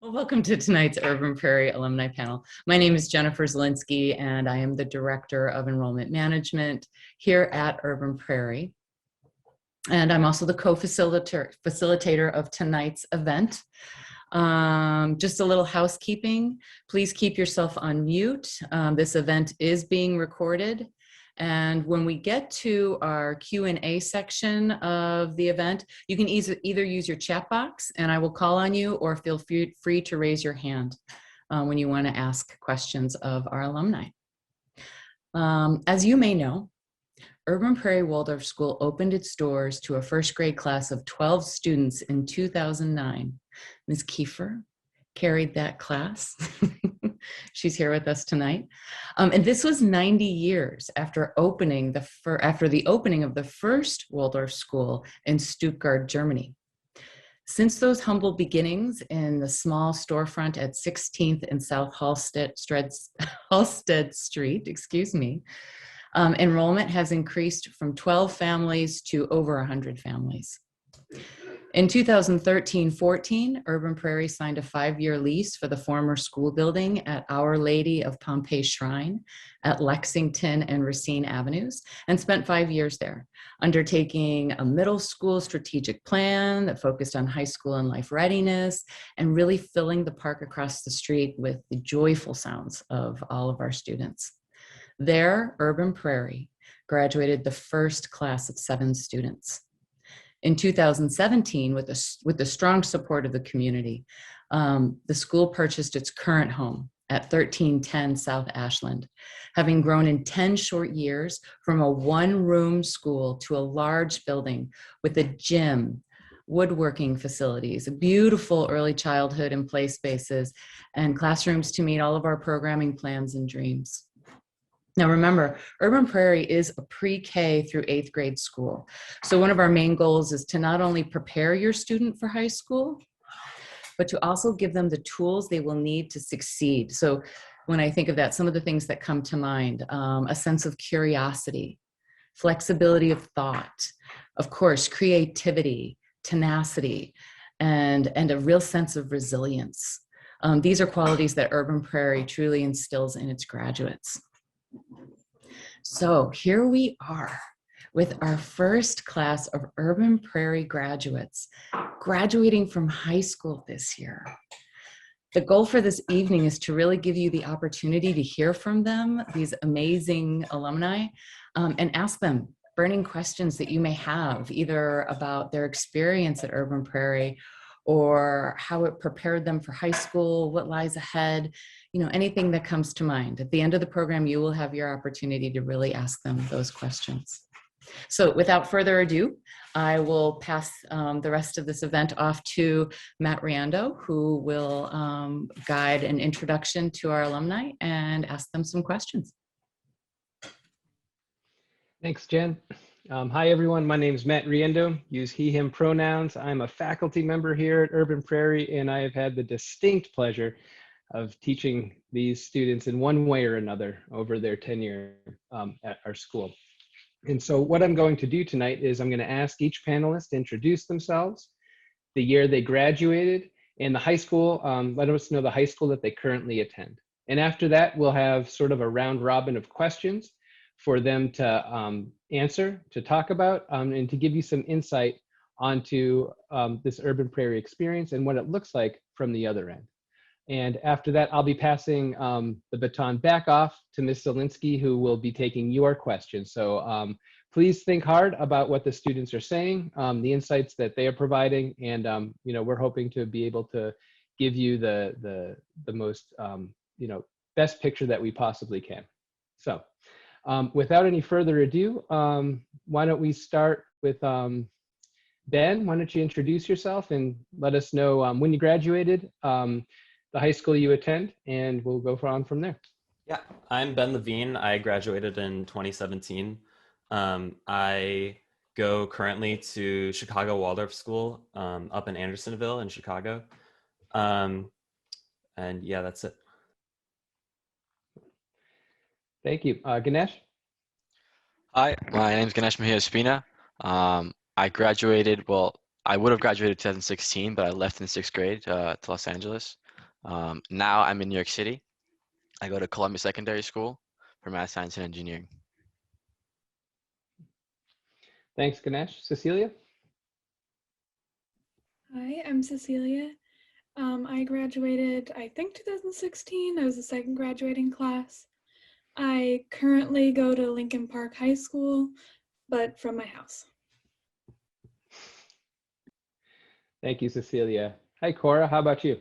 Well, welcome to tonight's Urban Prairie Alumni Panel. My name is Jennifer Zielinski, and I am the Director of Enrollment Management here at Urban Prairie. And I'm also the co-facilitator of tonight's event. Just a little housekeeping. Please keep yourself on mute. This event is being recorded. And when we get to our Q&A section of the event, you can either use your chat box and I will call on you, or feel free to raise your hand when you want to ask questions of our alumni. As you may know, Urban Prairie Waldorf School opened its doors to a first grade class of 12 students in 2009. Ms. Kiefer carried that class. She's here with us tonight. And this was 90 years after the opening of the first Waldorf school in Stuttgart, Germany. Since those humble beginnings in the small storefront at 16th and South Halstead Street, enrollment has increased from 12 families to over 100 families. In 2013-14, Urban Prairie signed a 5-year lease for the former school building at Our Lady of Pompeii Shrine at Lexington and Racine Avenues, and spent 5 years there, undertaking a middle school strategic plan that focused on high school and life readiness, and really filling the park across the street with the joyful sounds of all of our students. There, Urban Prairie graduated the first class of 7 students. In 2017, with the strong support of the community, the school purchased its current home at 1310 South Ashland, having grown in 10 short years from a one-room school to a large building with a gym, woodworking facilities, beautiful early childhood and play spaces, and classrooms to meet all of our programming plans and dreams. Now remember, Urban Prairie is a pre-K through 8th grade school. So one of our main goals is to not only prepare your student for high school, but to also give them the tools they will need to succeed. So when I think of that, some of the things that come to mind, a sense of curiosity, flexibility of thought, of course, creativity, tenacity, and a real sense of resilience. These are qualities that Urban Prairie truly instills in its graduates. So here we are with our first class of Urban Prairie graduates graduating from high school this year. The goal for this evening is to really give you the opportunity to hear from them, these amazing alumni, and ask them burning questions that you may have, either about their experience at Urban Prairie or how it prepared them for high school, what lies ahead, anything that comes to mind. At the end of the program, you will have your opportunity to really ask them those questions. So without further ado, I will pass the rest of this event off to Matt Riando, who will guide an introduction to our alumni and ask them some questions. Thanks, Jen. Hi, everyone. My name is Matt Riando. Use he, him pronouns. I'm a faculty member here at Urban Prairie, and I have had the distinct pleasure of teaching these students in one way or another over their tenure at our school. And so what I'm going to do tonight is I'm going to ask each panelist to introduce themselves, the year they graduated, and the high school, let us know the high school that they currently attend. And after that, we'll have sort of a round robin of questions for them to answer, to talk about, and to give you some insight onto this Urban Prairie experience and what it looks like from the other end. And after that, I'll be passing the baton back off to Ms. Zielinski, who will be taking your questions. So please think hard about what the students are saying, the insights that they are providing, and we're hoping to be able to give you the most best picture that we possibly can. So without any further ado, why don't we start with Ben? Why don't you introduce yourself and let us know when you graduated, the high school you attend, and we'll go on from there. Yeah, I'm Ben Levine. I graduated in 2017. I go currently to Chicago Waldorf School up in Andersonville in Chicago. And yeah, that's it. Thank you. Ganesh? Hi, my name is Ganesh Ospina. I graduated, I would have graduated in 2016, but I left in 6th grade to Los Angeles. Now I'm in New York City. I go to Columbia Secondary School for Math, Science, and Engineering. Thanks, Ganesh. Cecilia? Hi, I'm Cecilia. I graduated, I think 2016. I was the second graduating class. I currently go to Lincoln Park High School, but from my house. Thank you, Cecilia. Hi, Cora. How about you?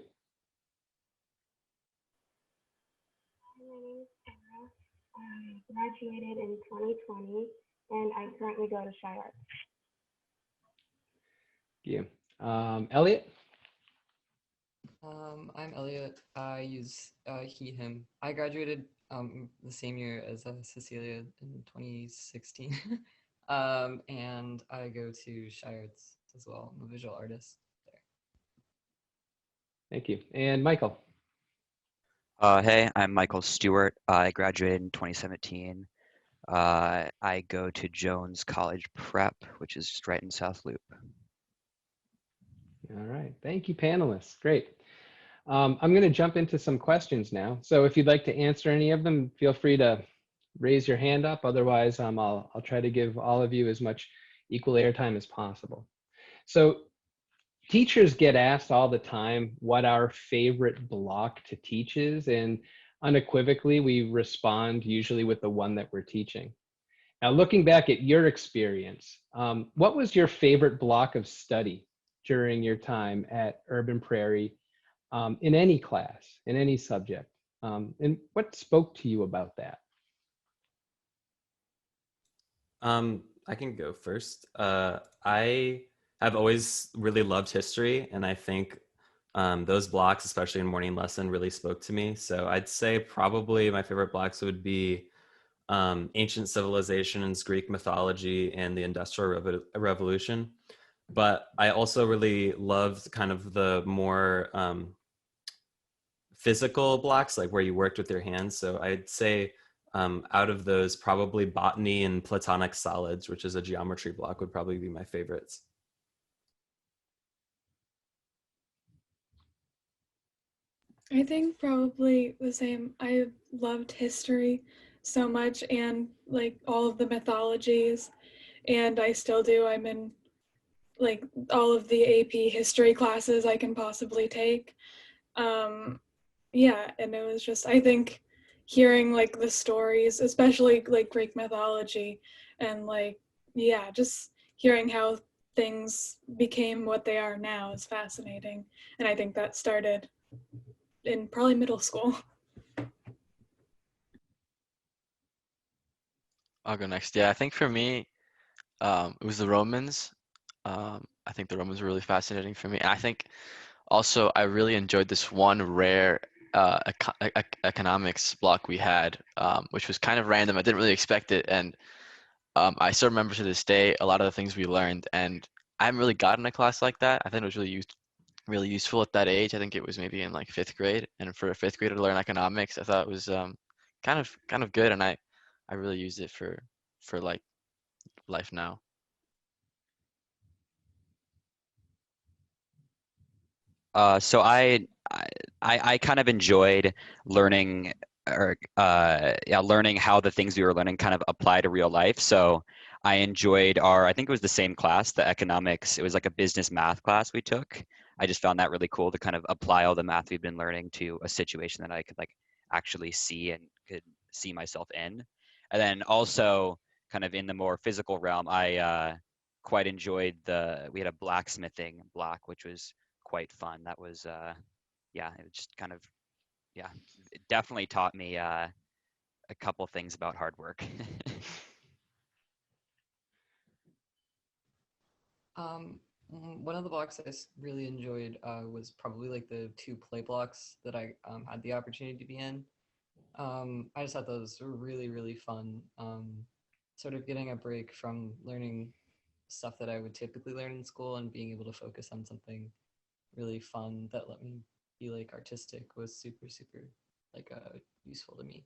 My name is Sarah. I graduated in 2020, and I currently go to Shy Arts. Thank you. Elliot? I'm Elliot. I use he, him. I graduated the same year as Cecilia in 2016. And I go to Shy Arts as well. I'm a visual artist there. Thank you. And Michael? Hey, I'm Michael Stewart. I graduated in 2017. I go to Jones College Prep, which is just right in South Loop. All right. Thank you, panelists. Great. I'm going to jump into some questions now. So if you'd like to answer any of them, feel free to raise your hand up. Otherwise, I'll try to give all of you as much equal airtime as possible. So teachers get asked all the time what our favorite block to teach is, and unequivocally, we respond usually with the one that we're teaching. Now, looking back at your experience, what was your favorite block of study during your time at Urban Prairie, in any class, in any subject? And what spoke to you about that? I can go first. I have always really loved history, and I think those blocks, especially in morning lesson, really spoke to me. So I'd say probably my favorite blocks would be ancient civilizations, Greek mythology, and the Industrial Revolution. But I also really loved kind of the more physical blocks, like where you worked with your hands. So I'd say out of those, probably botany and platonic solids, which is a geometry block, would probably be my favorites. I think probably the same. I loved history so much and like all of the mythologies, and I still do. I'm in like all of the AP history classes I can possibly take. Yeah, and it was just, I think hearing like the stories, especially like Greek mythology, and like, yeah, just hearing how things became what they are now is fascinating. And I think that started in probably middle school. I'll go next. Yeah, I think for me, it was the Romans. I think the Romans were really fascinating for me. And I think also I really enjoyed this one rare economics block we had, which was kind of random. I didn't really expect it, and I still remember to this day a lot of the things we learned. And I haven't really gotten a class like that. I think it was really useful at that age. I think it was maybe in like 5th grade, and for a 5th grader to learn economics, I thought it was kind of good, and I really used it for like life now. So I kind of enjoyed learning or yeah, learning how the things we were learning kind of apply to real life. So I enjoyed I think it was the same class, the economics. It was like a business math class we took. I just found that really cool to kind of apply all the math we've been learning to a situation that I could like actually see and could see myself in. And then also kind of in the more physical realm, I quite enjoyed we had a blacksmithing block, which was quite fun. That was yeah, it was just kind of yeah, it definitely taught me a couple things about hard work. One of the blocks I really enjoyed was probably like the 2 play blocks that I had the opportunity to be in. I just thought those were really, really fun. Sort of getting a break from learning stuff that I would typically learn in school and being able to focus on something really fun that let me be like artistic was super, super like useful to me.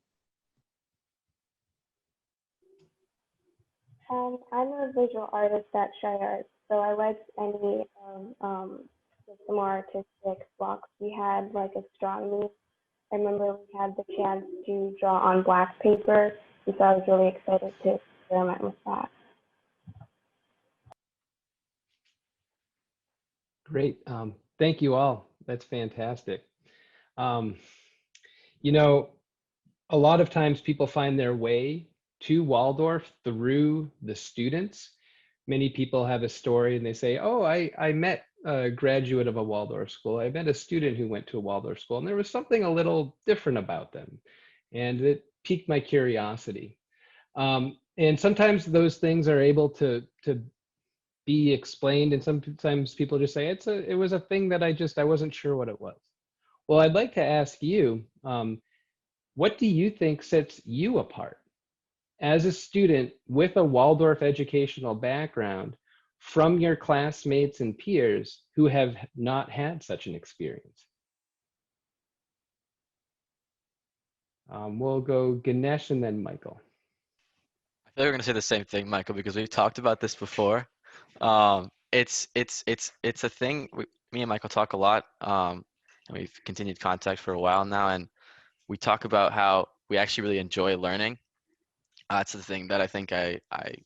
I'm a visual artist at Shy Arts, so I liked any the more artistic blocks we had, like astronomy. I remember we had the chance to draw on black paper, and so I was really excited to experiment with that. Great. Thank you all. That's fantastic. You know, a lot of times people find their way to Waldorf through the students. Many people have a story and they say, oh, I met a graduate of a Waldorf school. I met a student who went to a Waldorf school, and there was something a little different about them. And it piqued my curiosity. And sometimes those things are able to be explained, and sometimes people just say it was a thing that I wasn't sure what it was. Well, I'd like to ask you, what do you think sets you apart as a student with a Waldorf educational background from your classmates and peers who have not had such an experience? We'll go Ganesh and then Michael. I feel like we're gonna say the same thing, Michael, because we've talked about this before. It's a thing. Me and Michael talk a lot, and we've continued contact for a while now, and we talk about how we actually really enjoy learning. That's the thing that I think I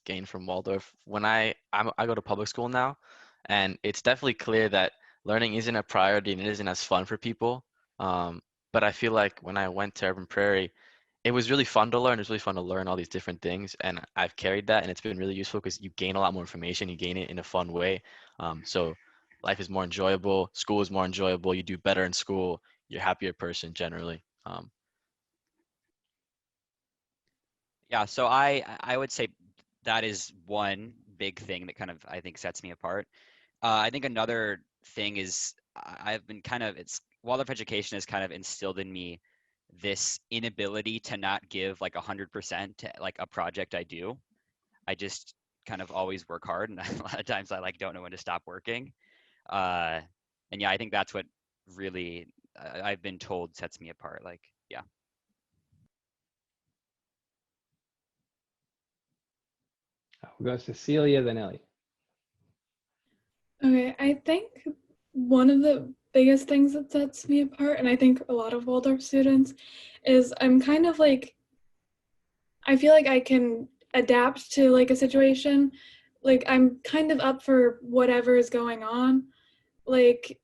gained from Waldorf. When I go to public school now, and it's definitely clear that learning isn't a priority and it isn't as fun for people. But I feel like when I went to Urban Prairie, it was really fun to learn. It was really fun to learn all these different things, and I've carried that, and it's been really useful because you gain a lot more information. You gain it in a fun way. So life is more enjoyable. School is more enjoyable. You do better in school. You're a happier person generally. Yeah, so I would say that is one big thing that kind of I think sets me apart. I think another thing is I've been kind of Waldorf education has kind of instilled in me this inability to not give like 100% to like a project I do. I just kind of always work hard, and a lot of times I like don't know when to stop working. And yeah, I think that's what really I've been told sets me apart. Like, yeah. We'll go Cecilia, then Ellie. Okay, I think one of the biggest things that sets me apart, and I think a lot of Waldorf students, is I'm kind of like, I feel like I can adapt to like a situation. Like I'm kind of up for whatever is going on. Like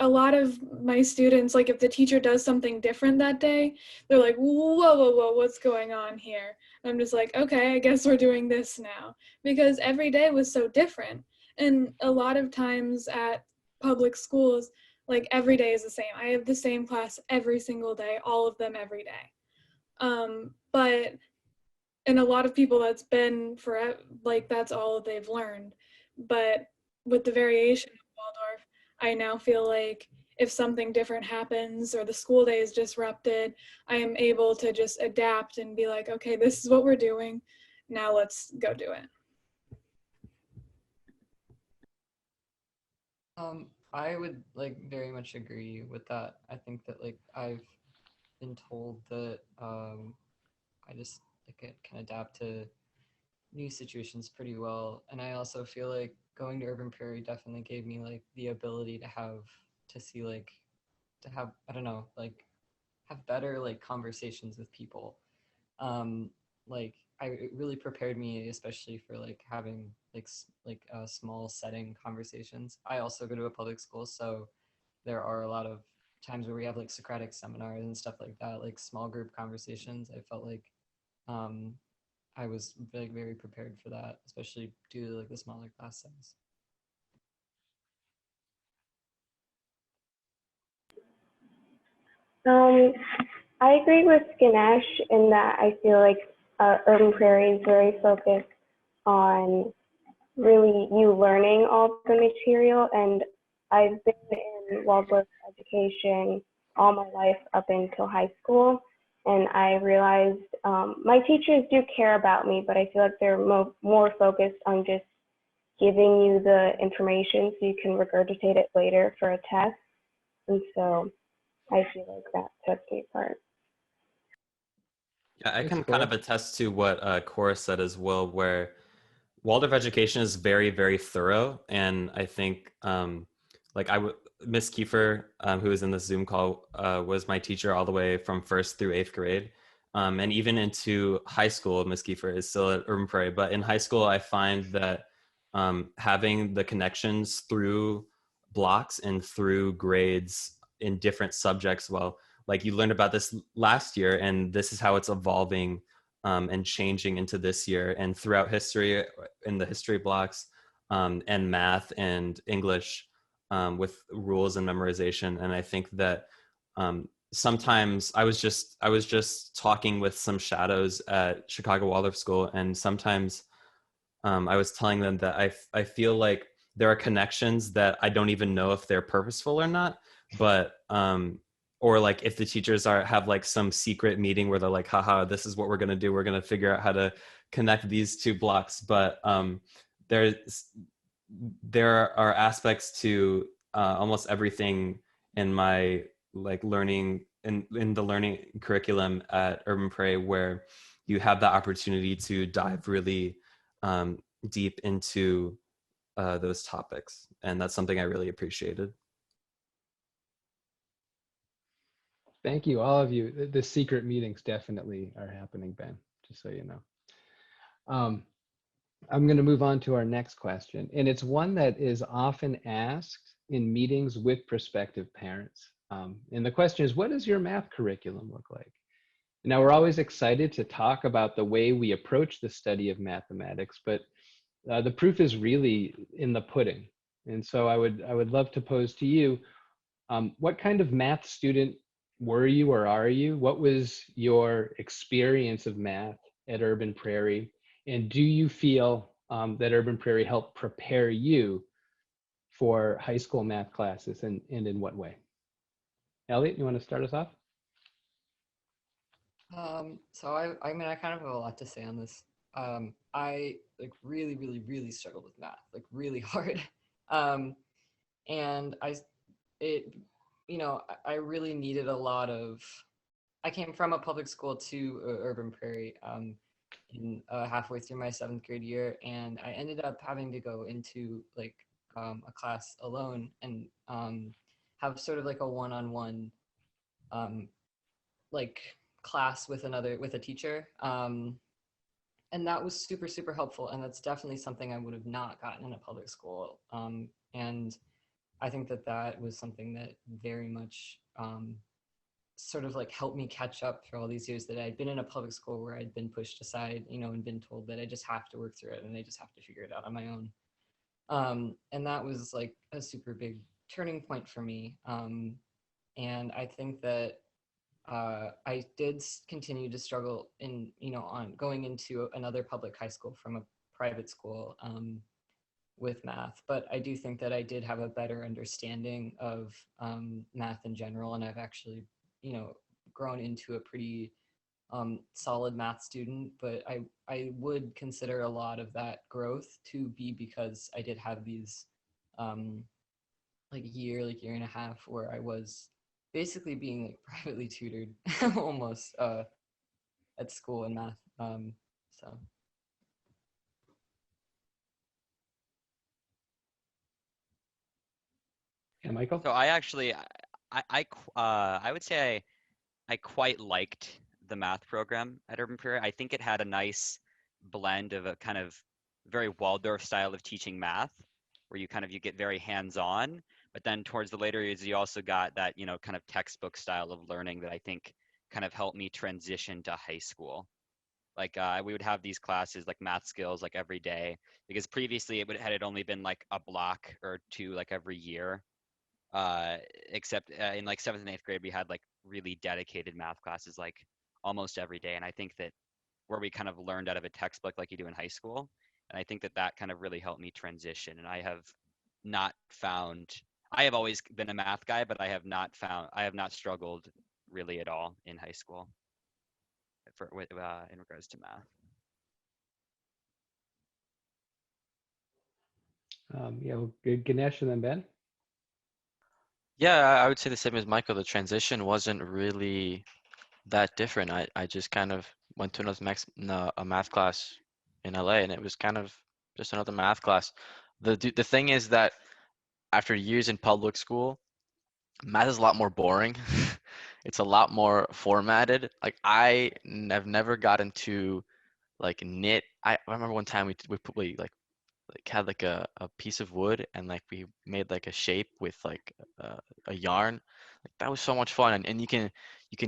a lot of my students, like if the teacher does something different that day, they're like, whoa, what's going on here? And I'm just like, okay, I guess we're doing this now. Because every day was so different. And a lot of times at public schools, like every day is the same. I have the same class every single day, all of them every day. But and a lot of people that's been for like that's all they've learned. But with the variation of Waldorf, I now feel like if something different happens or the school day is disrupted, I am able to just adapt and be like, okay, this is what we're doing. Now let's go do it. I would like very much agree with that. I think that like I've been told that I just like can adapt to new situations pretty well, and I also feel like going to Urban Prairie definitely gave me like the ability to see like to have I don't know like have better like conversations with people. Like it really prepared me, especially for like having like small setting conversations. I also go to a public school, so there are a lot of times where we have like Socratic seminars and stuff like that, like small group conversations. I felt like um, I was like very prepared for that, especially due to like the smaller class size. I agree with Ganesh in that I feel like Urban Prairie is very focused on really you learning all the material, and I've been in Waldorf education all my life up until high school, and I realized my teachers do care about me, but I feel like they're more focused on just giving you the information so you can regurgitate it later for a test, and so I feel like that sets me apart. Yeah, I can kind of attest to what Cora said as well, where Waldorf education is very, very thorough. And I think Miss Kiefer, who was in the Zoom call, was my teacher all the way from 1st through 8th grade. And even into high school, Miss Kiefer is still at Urban Prairie. But in high school, I find that having the connections through blocks and through grades in different subjects, well, like you learned about this last year, and this is how it's evolving and changing into this year. And throughout history, in the history blocks, and math and English, with rules and memorization. And I think that sometimes I was just talking with some shadows at Chicago Waldorf School, and sometimes I was telling them that I feel like there are connections that I don't even know if they're purposeful or not, but or like if the teachers have like some secret meeting where they're like, haha, this is what we're going to do, we're going to figure out how to connect these two blocks. But there are aspects to almost everything in my like learning in the learning curriculum at Urban Prairie where you have the opportunity to dive really deep into those topics, and that's something I really appreciated. Thank you, all of you. The secret meetings definitely are happening, Ben, just so you know. I'm going to move on to our next question, and it's one that is often asked in meetings with prospective parents. And the question is, what does your math curriculum look like? Now, we're always excited to talk about the way we approach the study of mathematics, but the proof is really in the pudding. And so I would love to pose to you, what kind of math student were you or are you? What was your experience of math at Urban Prairie? And do you feel that Urban Prairie helped prepare you for high school math classes, and in what way? Elliot, you want to start us off? So I mean, I kind of have a lot to say on this. I like really struggled with math, like really hard. And I really needed a lot of, I came from a public school to Urban Prairie in halfway through my 7th grade year, and I ended up having to go into like a class alone and have sort of like a one-on-one like class with a teacher. And that was super helpful, and that's definitely something I would have not gotten in a public school. And I think that was something that very much sort of like helped me catch up for all these years that I'd been in a public school where I'd been pushed aside, and been told that I just have to work through it and I just have to figure it out on my own. And that was like a super big turning point for me. And I think that I did continue to struggle on going into another public high school from a private school with math, but I do think that I did have a better understanding of math in general, and I've actually, grown into a pretty solid math student. But I would consider a lot of that growth to be because I did have these year and a half where I was basically being like privately tutored almost at school in math. So. Yeah, Michael? So I actually, I would say I quite liked the math program at Urban Prairie. I think it had a nice blend of a kind of very Waldorf style of teaching math, where you get very hands-on, but then towards the later years, you also got that, kind of textbook style of learning that I think kind of helped me transition to high school. Like we would have these classes like math skills like every day, because previously it only been like a block or two like every year. Except in like 7th and 8th grade, we had like really dedicated math classes like almost every day. And I think that where we kind of learned out of a textbook like you do in high school. And I think that kind of really helped me transition. And I have always been a math guy, but I have not struggled really at all in high school in regards to math. Ganesh and then Ben? Yeah, I would say the same as Michael. The transition wasn't really that different. I just kind of went to a math class in LA, and it was kind of just another math class. The thing is that after years in public school, math is a lot more boring. It's a lot more formatted. Like have never gotten to like knit. I remember one time we had like a piece of wood and like we made like a shape with like a yarn. Like that was so much fun, and you can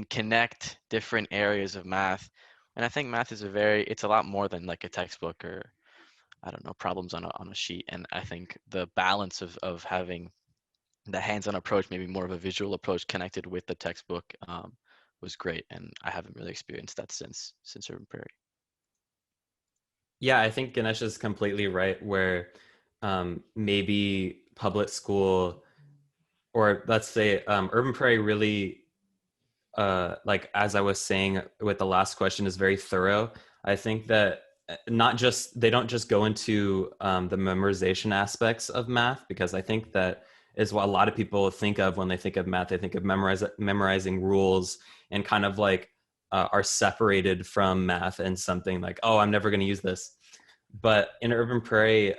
connect different areas of math. And I think math is it's a lot more than like a textbook or I don't know, problems on a sheet. And I think the balance of having the hands-on approach, maybe more of a visual approach connected with the textbook, was great. And I haven't really experienced that since Urban Prairie. Yeah, I think Ganesh is completely right where maybe public school, or let's say Urban Prairie really, like as I was saying with the last question, is very thorough. I think that they don't just go into the memorization aspects of math, because I think that is what a lot of people think of when they think of math. They think of memorizing rules and kind of like are separated from math and something like, oh, I'm never going to use this. But in Urban Prairie,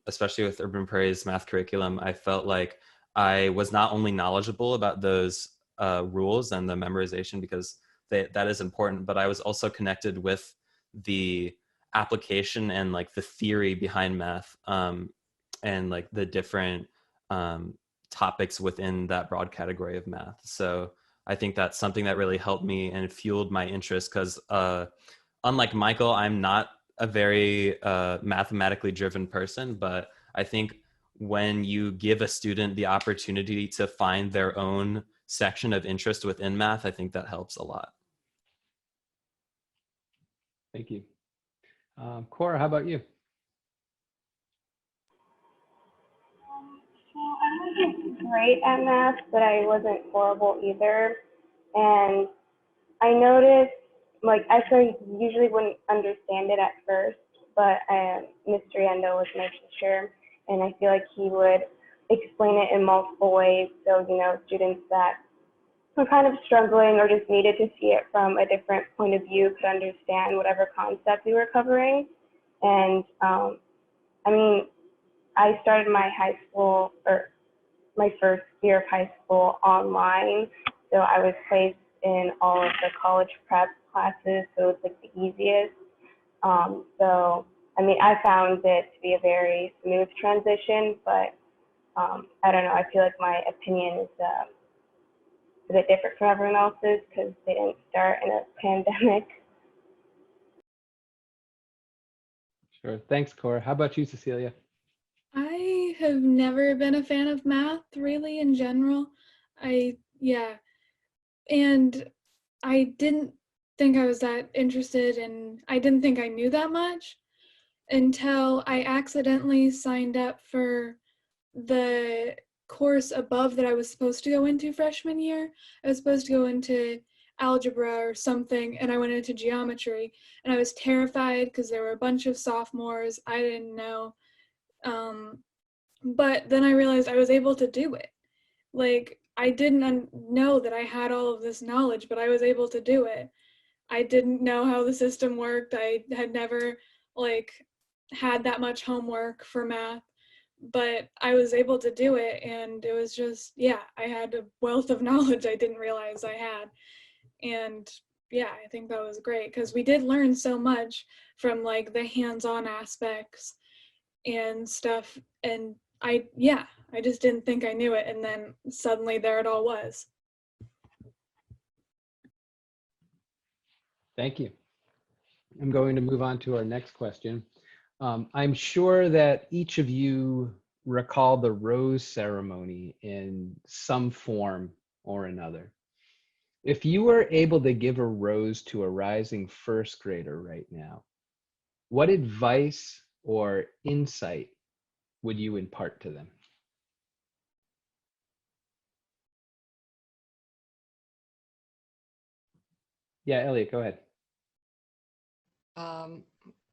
especially with Urban Prairie's math curriculum, I felt like I was not only knowledgeable about those rules and the memorization, because that is important, but I was also connected with the application and like the theory behind math, and like the different topics within that broad category of math. So I think that's something that really helped me and fueled my interest, because unlike Michael, I'm not a very mathematically driven person, but I think when you give a student the opportunity to find their own section of interest within math, I think that helps a lot. Thank you. Cora, how about you? So I wasn't great at math, but I wasn't horrible either. And I noticed, like, I usually wouldn't understand it at first, but Mr. Endo was my teacher, and I feel like he would explain it in multiple ways. So, students that were kind of struggling or just needed to see it from a different point of view could understand whatever concept we were covering. And I mean, I started my high school, or my first year of high school, online. So I was placed in all of the college prep classes, so it's like the easiest. So, I mean, I found it to be a very smooth transition, but I don't know, I feel like my opinion is a bit different from everyone else's because they didn't start in a pandemic. Sure. Thanks, Cora. How about you, Cecilia? I have never been a fan of math, really, in general. And I didn't think I was that interested, and I didn't think I knew that much until I accidentally signed up for the course above that I was supposed to go into freshman year. I was supposed to go into algebra or something, and I went into geometry, and I was terrified because there were a bunch of sophomores I didn't know. But then I realized I was able to do it. Like, I didn't know that I had all of this knowledge, but I was able to do it. I didn't know how the system worked. I had never had that much homework for math, but I was able to do it, and it was just, I had a wealth of knowledge I didn't realize I had. And I think that was great because we did learn so much from the hands-on aspects and stuff. And I just didn't think I knew it, and then suddenly there it all was. Thank you. I'm going to move on to our next question. I'm sure that each of you recall the rose ceremony in some form or another. If you were able to give a rose to a rising first grader right now, what advice or insight would you impart to them? Yeah, Elliot, go ahead.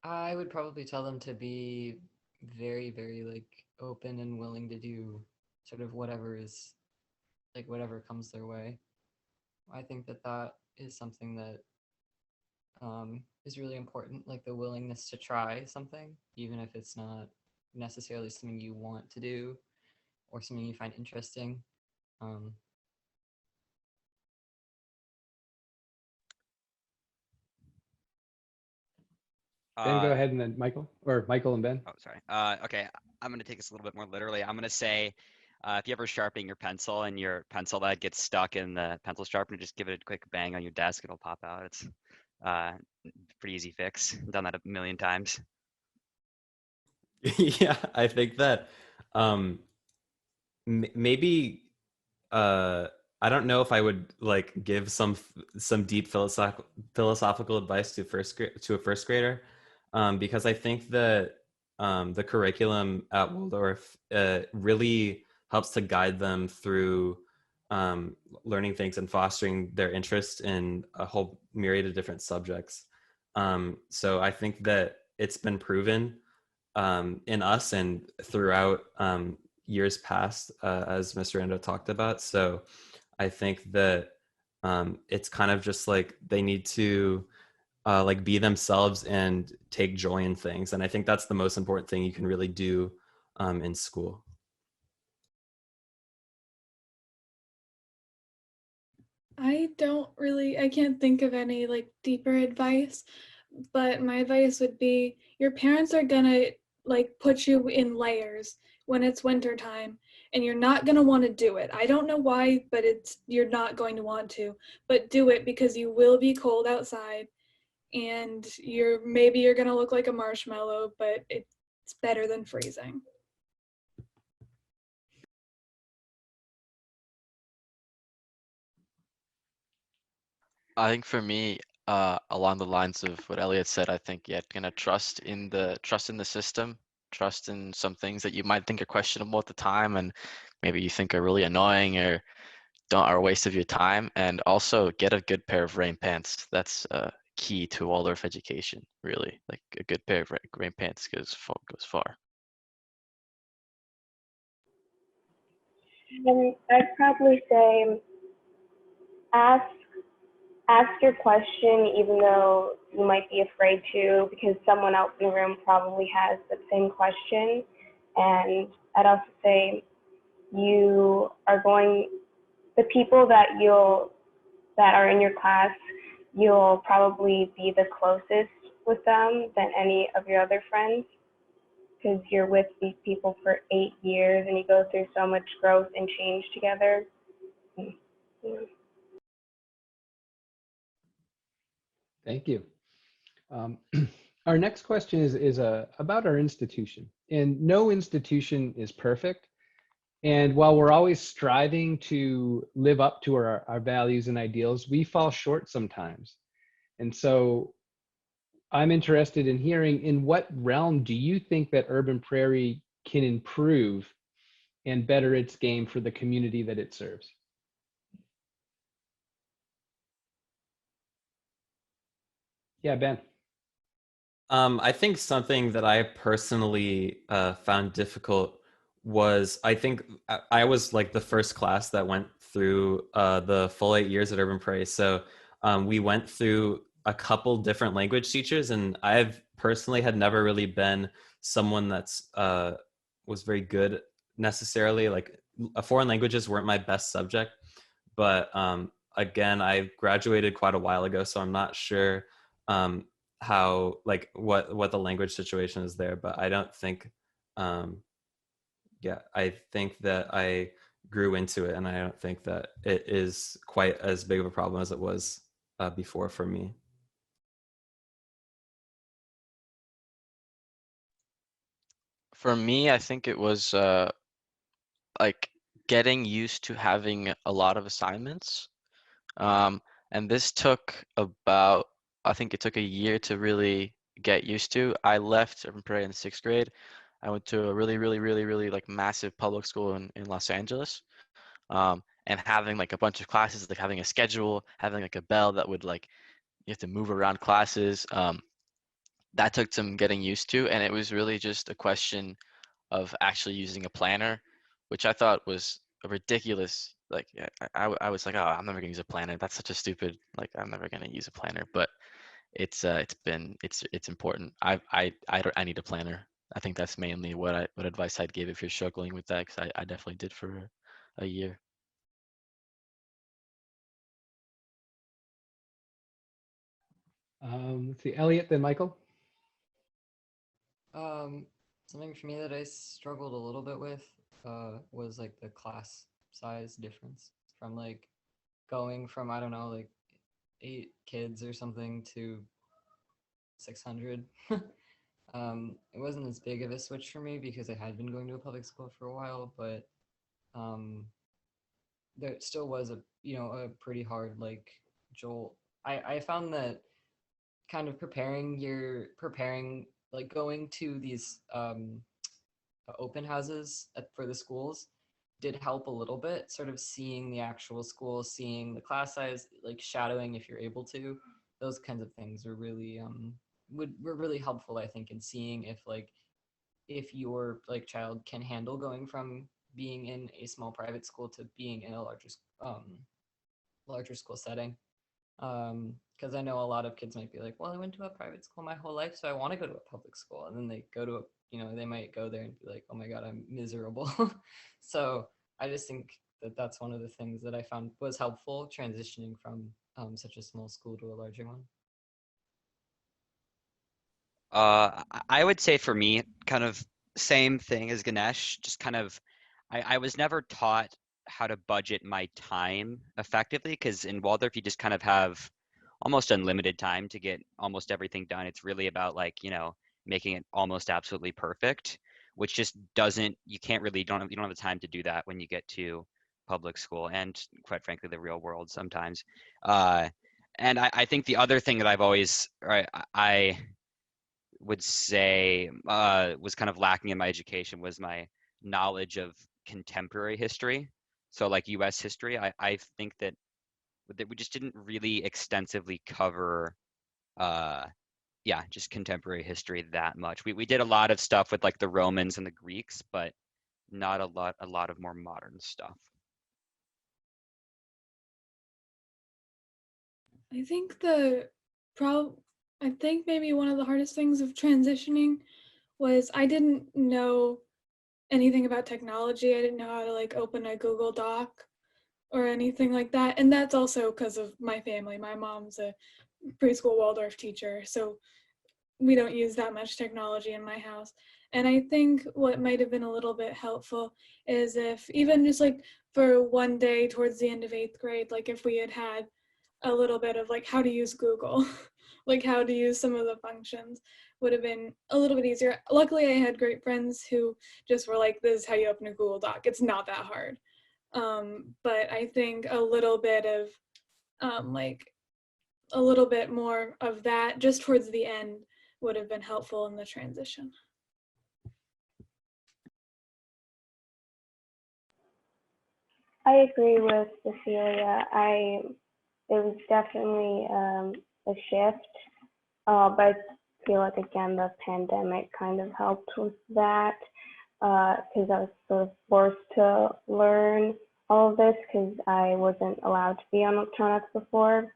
I would probably tell them to be very, very open and willing to do sort of whatever comes their way. I think that is something that is really important, like the willingness to try something, even if it's not necessarily something you want to do. or something you find interesting. Ben, go ahead, and then Michael, or Michael and Ben. Oh, sorry. Okay, I'm going to take this a little bit more literally. I'm going to say, if you're ever sharpening your pencil and your pencil lead gets stuck in the pencil sharpener, just give it a quick bang on your desk. It'll pop out. It's pretty easy fix. Done that a million times. Yeah, I think that maybe I don't know if I would like give some deep philosophical advice to a first grader, because I think that the curriculum at Waldorf really helps to guide them through learning things and fostering their interest in a whole myriad of different subjects. So I think that it's been proven in us and throughout years past, as Mr. Endo talked about. So I think that it's kind of just like they need to like be themselves and take joy in things. And I think that's the most important thing you can really do in school. I can't think of any like deeper advice, but my advice would be your parents are gonna like put you in layers when it's winter time and you're not gonna want to do it. I don't know why, but you're not going to want to, but do it because you will be cold outside and maybe you're gonna look like a marshmallow, but it's better than freezing. I think for me, along the lines of what Elliot said, I think gonna trust in the system, trust in some things that you might think are questionable at the time, and maybe you think are really annoying or are a waste of your time, and also get a good pair of rain pants. That's key to Waldorf education, really. Like a good pair of rain pants goes far. And I'd probably say ask your question even though you might be afraid to, because someone else in the room probably has the same question. And I'd also say the people that are in your class, you'll probably be the closest with them than any of your other friends, because you're with these people for 8 years and you go through so much growth and change together. Yeah. Thank you. Our next question is about our institution. And no institution is perfect. And while we're always striving to live up to our values and ideals, we fall short sometimes. And so I'm interested in hearing, in what realm do you think that Urban Prairie can improve and better its game for the community that it serves? Yeah, Ben. I think something that I personally found difficult was, I think I was like the first class that went through the full 8 years at Urban Prairie. So we went through a couple different language teachers, and I've personally had never really been someone that's was very good necessarily. Like foreign languages weren't my best subject, but again, I graduated quite a while ago, so I'm not sure how, like what the language situation is there, but I don't think I think that I grew into it, and I don't think that it is quite as big of a problem as it was before for me. For me, I think it was like getting used to having a lot of assignments. And this took I think it took a year to really get used to. I left Urban Prairie in 6th grade. I went to a really like massive public school in Los Angeles. And having like a bunch of classes, like having a schedule, having like a bell that would like, you have to move around classes. That took some getting used to. And it was really just a question of actually using a planner, which I thought was a ridiculous. Like I was like, oh, I'm never gonna use a planner. That's such a stupid. Like I'm never gonna use a planner. But it's important. I need a planner. I think that's mainly what advice I'd give if you're struggling with that, because I definitely did for a year. Let's see, Elliot, then Michael. Something for me that I struggled a little bit with was like the class size difference from like going from, I don't know, like 8 kids or something to 600. It wasn't as big of a switch for me because I had been going to a public school for a while, but um, there still was a, you know, a pretty hard like jolt. I found that kind of preparing like going to these open houses for the schools did help a little bit, sort of seeing the actual school, seeing the class size, like shadowing if you're able to. Those kinds of things are really were really helpful, I think, in seeing if your like child can handle going from being in a small private school to being in a larger school setting. Because I know a lot of kids might be like, well, I went to a private school my whole life, so I want to go to a public school. And then they go to a, you know, they might go there and be like, oh my God, I'm miserable. So I just think that that's one of the things that I found was helpful transitioning from such a small school to a larger one. I would say for me, kind of same thing as Ganesh, just kind of, I was never taught how to budget my time effectively because in Waldorf, you just kind of have almost unlimited time to get almost everything done. It's really about like, you know, making it almost absolutely perfect, which just doesn't, you can't really, you don't have the time to do that when you get to public school and quite frankly, the real world sometimes. Uh, and I think the other thing that I've always, or I would say was kind of lacking in my education was my knowledge of contemporary history. So like US history, I think that we just didn't really extensively cover yeah, just contemporary history that much. We did a lot of stuff with like the Romans and the Greeks, but not a lot of more modern stuff. I think the I think maybe one of the hardest things of transitioning was I didn't know anything about technology. I didn't know how to like open a Google Doc or anything like that. And that's also because of my family. My mom's a preschool Waldorf teacher, so we don't use that much technology in my house. And I think what might have been a little bit helpful is if even just like for one day towards the end of 8th grade, like if we had had a little bit of like how to use Google, like how to use some of the functions would have been a little bit easier. Luckily, I had great friends who just were like, this is how you open a Google Doc. It's not that hard. But I think a little bit of like a little bit more of that just towards the end would have been helpful in the transition. I agree with Cecilia. It was definitely a shift, but I feel like again the pandemic kind of helped with that because I was sort of forced to learn all of this because I wasn't allowed to be on electronics before.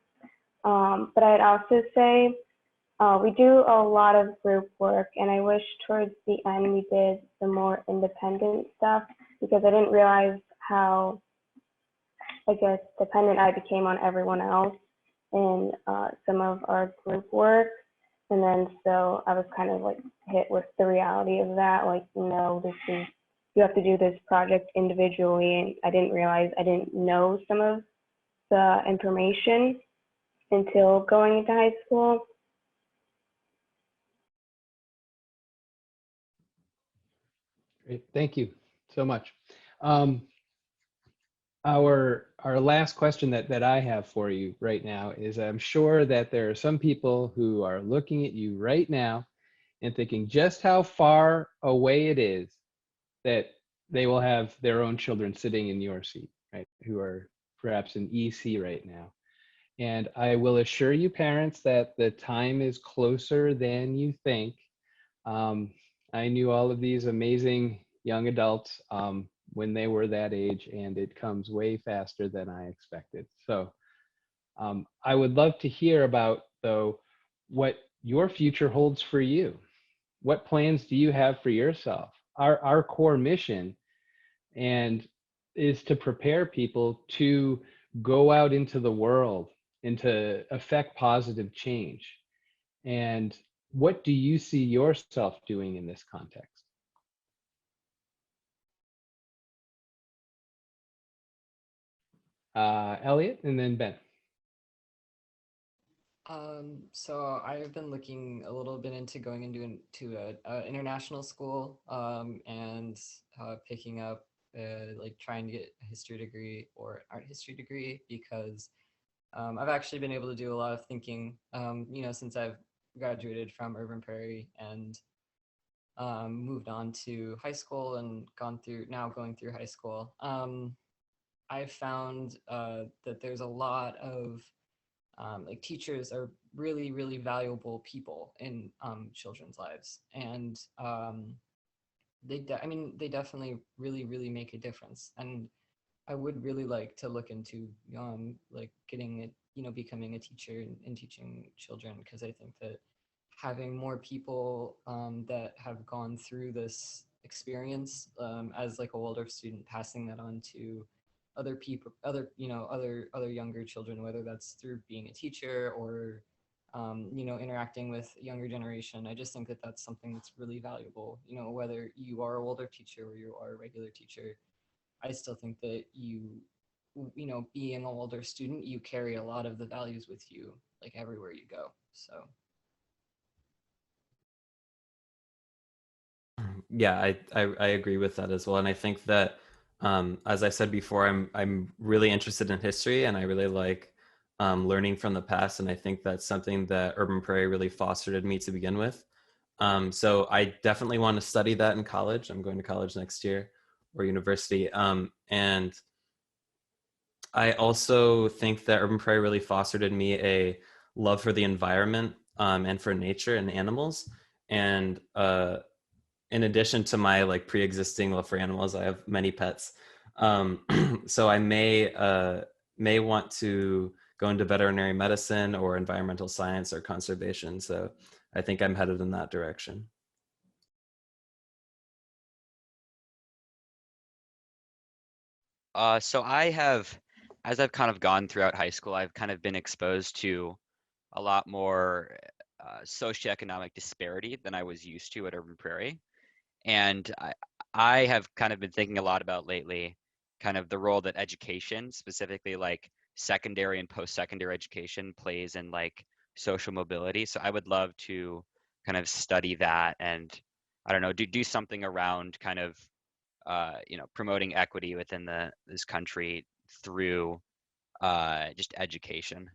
But I'd also say we do a lot of group work, and I wish towards the end we did some more independent stuff because I didn't realize how, I guess, dependent I became on everyone else in some of our group work. And then so I was kind of like hit with the reality of that, like, you know, you have to do this project individually. And I didn't realize I didn't know some of the information until going into high school. Great, thank you so much. Our last question that I have for you right now is I'm sure that there are some people who are looking at you right now and thinking just how far away it is that they will have their own children sitting in your seat, right? Who are perhaps in EC right now. And I will assure you parents that the time is closer than you think. I knew all of these amazing young adults when they were that age, and it comes way faster than I expected. So I would love to hear about, though, what your future holds for you. what plans do you have for yourself? Our core mission and is to prepare people to go out into the world and to affect positive change. And what do you see yourself doing in this context? Elliot, and then Ben. So I've been looking a little bit into going into a international school, and picking up like trying to get a history degree or art history degree, because I've actually been able to do a lot of thinking, since I've graduated from Urban Prairie and moved on to high school and going through high school. I've found that there's a lot of like teachers are really, really valuable people in children's lives, and they definitely really, really make a difference. And I would really like to look into like getting it, becoming a teacher and teaching children, because I think that having more people that have gone through this experience as like a Waldorf student, passing that on to other people, other younger children, whether that's through being a teacher or interacting with younger generation. I just think that that's something that's really valuable. Whether you are a Waldorf teacher or you are a regular teacher, I still think that being a Waldorf student, you carry a lot of the values with you, like everywhere you go. So. Yeah, I agree with that as well. And I think that, as I said before, I'm really interested in history, and I really like learning from the past. And I think that's something that Urban Prairie really fostered in me to begin with. So I definitely want to study that in college. I'm going to college next year, or university. And I also think that Urban Prairie really fostered in me a love for the environment, and for nature and animals. And in addition to my like pre-existing love for animals, I have many pets. So I may want to go into veterinary medicine or environmental science or conservation. So I think I'm headed in that direction. So I have, as I've kind of gone throughout high school, I've kind of been exposed to a lot more socioeconomic disparity than I was used to at Urban Prairie. And I have kind of been thinking a lot about lately kind of the role that education, specifically like secondary and post-secondary education, plays in like social mobility. So I would love to kind of study that and I don't know, do something around kind of promoting equity within this country through just education.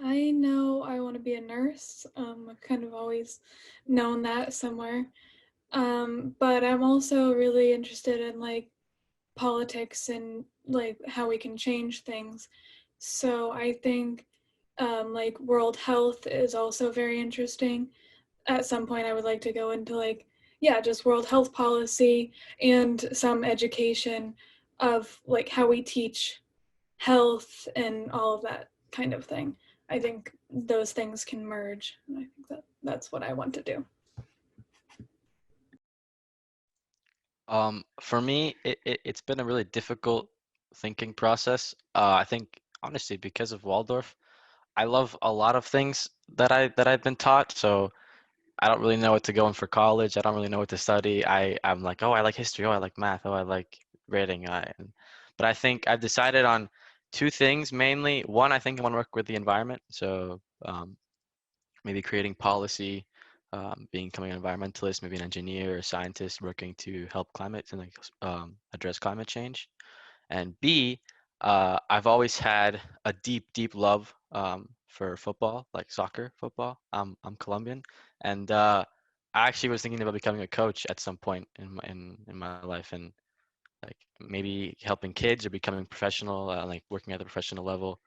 I know I want to be a nurse. I've kind of always known that somewhere. But I'm also really interested in like politics and like how we can change things. So I think like world health is also very interesting. At some point, I would like to go into like, yeah, just world health policy and some education of like how we teach health and all of that kind of thing. I think those things can merge. And I think that's what I want to do. For me, it's been a really difficult thinking process. I think honestly, because of Waldorf, I love a lot of things that I've been taught. So I don't really know what to go in for college. I don't really know what to study. I'm like, oh, I like history. Oh, I like math. Oh, I like reading. But I think I've decided on two things mainly. One, I think I want to work with the environment. So maybe creating policy, becoming an environmentalist, maybe an engineer or a scientist working to help climate and like address climate change. And B, I've always had a deep, deep love for football, like soccer, football. I'm Colombian, and I actually was thinking about becoming a coach at some point in my life, and like maybe helping kids or becoming professional, like working at the professional level.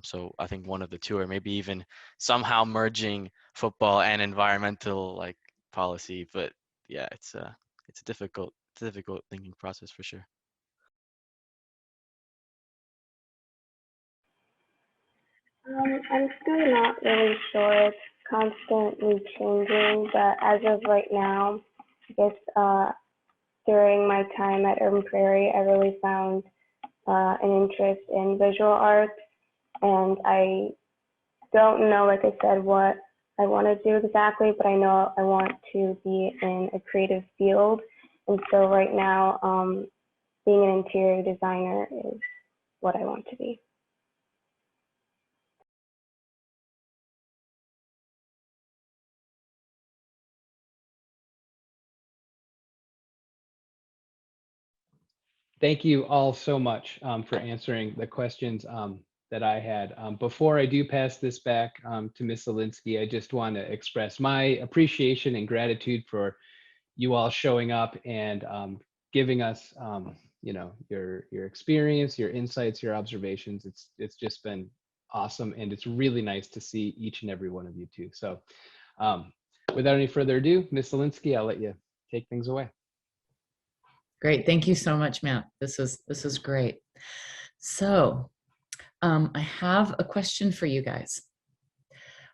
So I think one of the two, or maybe even somehow merging football and environmental like policy. But yeah, it's a difficult thinking process for sure. I'm still not really sure. It's constantly changing, but as of right now, I guess during my time at Urban Prairie, I really found an interest in visual arts, and I don't know, like I said, what I want to do exactly, but I know I want to be in a creative field, and so right now, being an interior designer is what I want to be. Thank you all so much for answering the questions that I had. Before I do pass this back to Ms. Zielinski, I just want to express my appreciation and gratitude for you all showing up and giving us, you know, your experience, your insights, your observations. It's just been awesome, and it's really nice to see each and every one of you too. So, without any further ado, Ms. Zielinski, I'll let you take things away. Great. Thank you so much, Matt. This is great. So I have a question for you guys.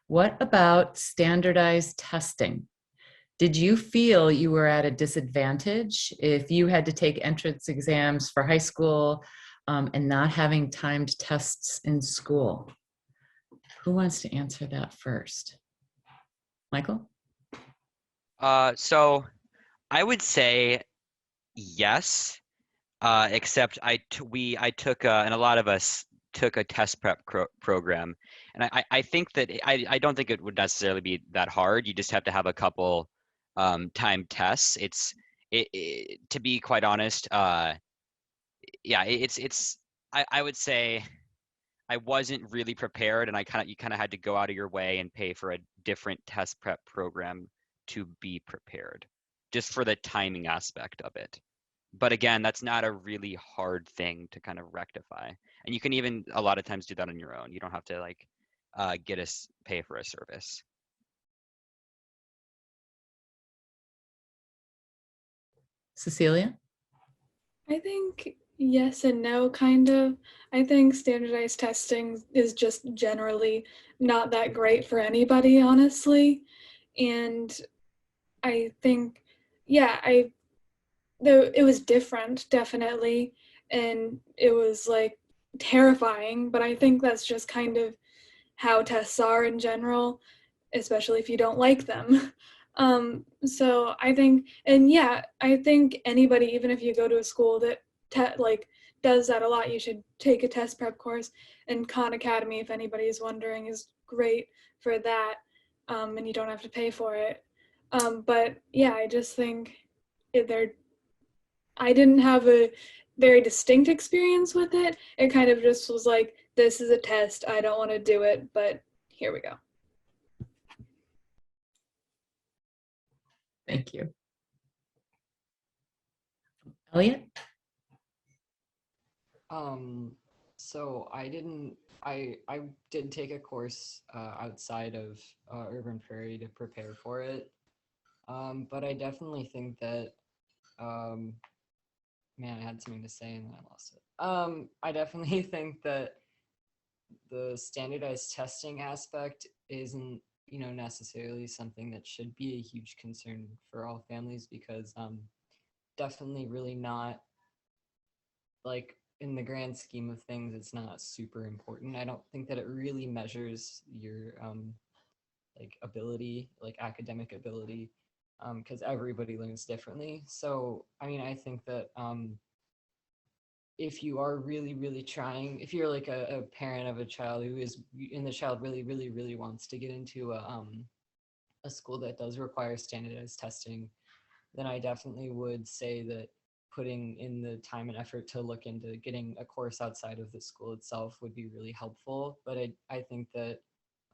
What about standardized testing? Did you feel you were at a disadvantage if you had to take entrance exams for high school and not having timed tests in school? Who wants to answer that first? Michael? So I would say yes, except I took and a lot of us took a test prep program, and I think that I don't think it would necessarily be that hard. You just have to have a couple timed tests. To be quite honest, yeah, I would say I wasn't really prepared, and you kind of had to go out of your way and pay for a different test prep program to be prepared, just for the timing aspect of it. But again, that's not a really hard thing to kind of rectify. And you can even a lot of times do that on your own. You don't have to like pay for a service. Cecilia? I think yes and no, kind of. I think standardized testing is just generally not that great for anybody, honestly. And I think, yeah, though it was different, definitely, and it was like terrifying, but I think that's just kind of how tests are in general, especially if you don't like them. So I think, and yeah, I think anybody, even if you go to a school that does that a lot, you should take a test prep course. And Khan Academy, if anybody is wondering, is great for that, and you don't have to pay for it. But yeah, I just think I didn't have a very distinct experience with it. It kind of just was like, this is a test. I don't want to do it, but here we go. Thank you. Elliot? So I did take a course outside of Urban Prairie to prepare for it. But I definitely think that man, I had something to say and then I lost it. I definitely think that the standardized testing aspect isn't, necessarily something that should be a huge concern for all families, because definitely really not, like, in the grand scheme of things, it's not super important. I don't think that it really measures your like ability, like academic ability, because everybody learns differently. So I mean, I think that if you are really, really trying, if you're like a parent of a child and the child really, really, really wants to get into a school that does require standardized testing, then I definitely would say that putting in the time and effort to look into getting a course outside of the school itself would be really helpful. But I think that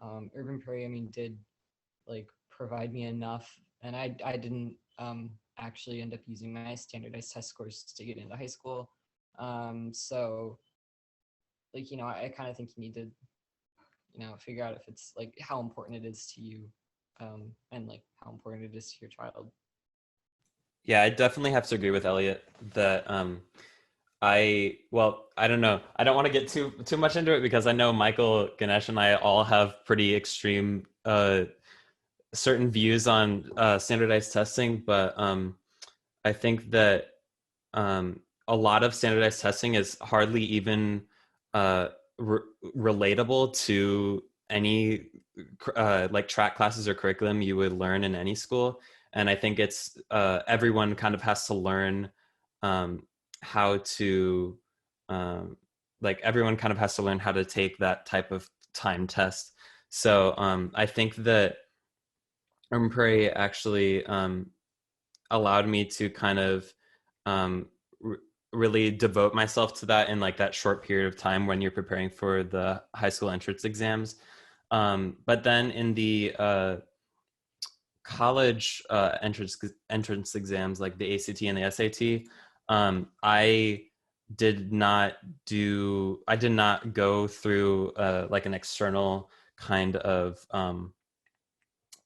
Urban Prairie, I mean, did like provide me enough, and I didn't actually end up using my standardized test scores to get into high school. So like, I kind of think you need to, figure out if it's like how important it is to you, and like how important it is to your child. Yeah, I definitely have to agree with Elliot that I don't know. I don't want to get too much into it because I know Michael, Ganesh, and I all have pretty extreme certain views on standardized testing, but I think that a lot of standardized testing is hardly even relatable to any like track classes or curriculum you would learn in any school. And I think it's everyone kind of has to learn how to like everyone kind of has to learn how to take that type of time test. So I think that Urban Prairie actually allowed me to kind of really devote myself to that in like that short period of time when you're preparing for the high school entrance exams. But then in the college entrance exams like the ACT and the SAT, I did not go through like an external kind of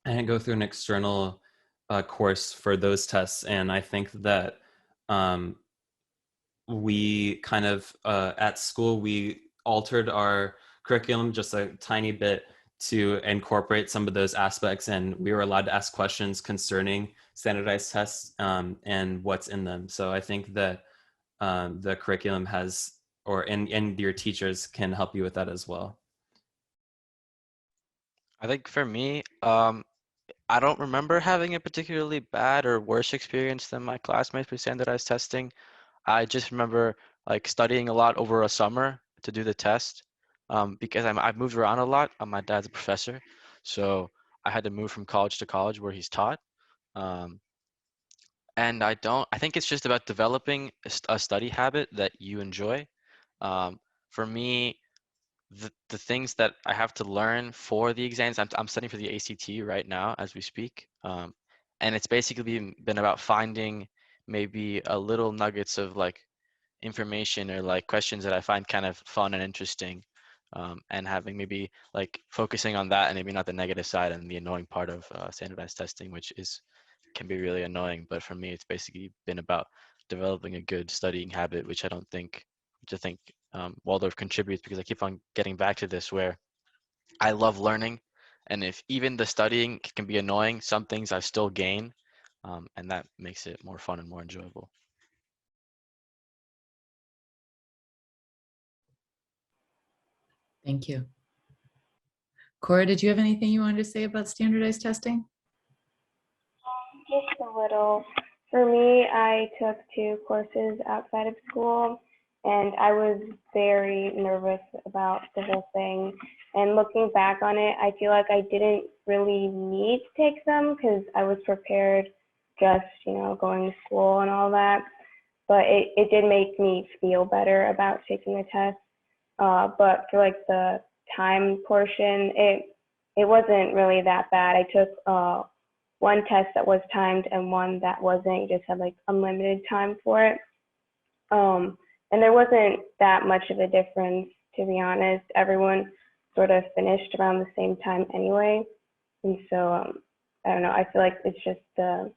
I didn't go through an external course for those tests, and I think that we kind of at school we altered our curriculum just a tiny bit to incorporate some of those aspects, and we were allowed to ask questions concerning standardized tests and what's in them. So I think that the curriculum has, and your teachers can help you with that as well. I think for me, I don't remember having a particularly bad or worse experience than my classmates with standardized testing. I just remember like studying a lot over a summer to do the test because I've moved around a lot. My dad's a professor, so I had to move from college to college where he's taught. Um, and I think it's just about developing a study habit that you enjoy. For me, the things that I have to learn for the exams, I'm studying for the ACT right now as we speak. And it's basically been about finding maybe a little nuggets of like information or like questions that I find kind of fun and interesting, and having maybe like focusing on that and maybe not the negative side and the annoying part of standardized testing, which can be really annoying. But for me, it's basically been about developing a good studying habit, which I think Waldorf contributes, because I keep on getting back to this where I love learning, and if even the studying can be annoying, some things I still gain, and that makes it more fun and more enjoyable. Thank you. Cora, did you have anything you wanted to say about standardized testing? Just a little. For me, I took 2 courses outside of school, and I was very nervous about the whole thing. And looking back on it, I feel like I didn't really need to take them because I was prepared just, going to school and all that. But it did make me feel better about taking the test. But for like the time portion, it wasn't really that bad. I took one test that was timed and one that wasn't. You just had like unlimited time for it. And there wasn't that much of a difference, to be honest. Everyone sort of finished around the same time anyway. And so, I don't know, I feel like it's just the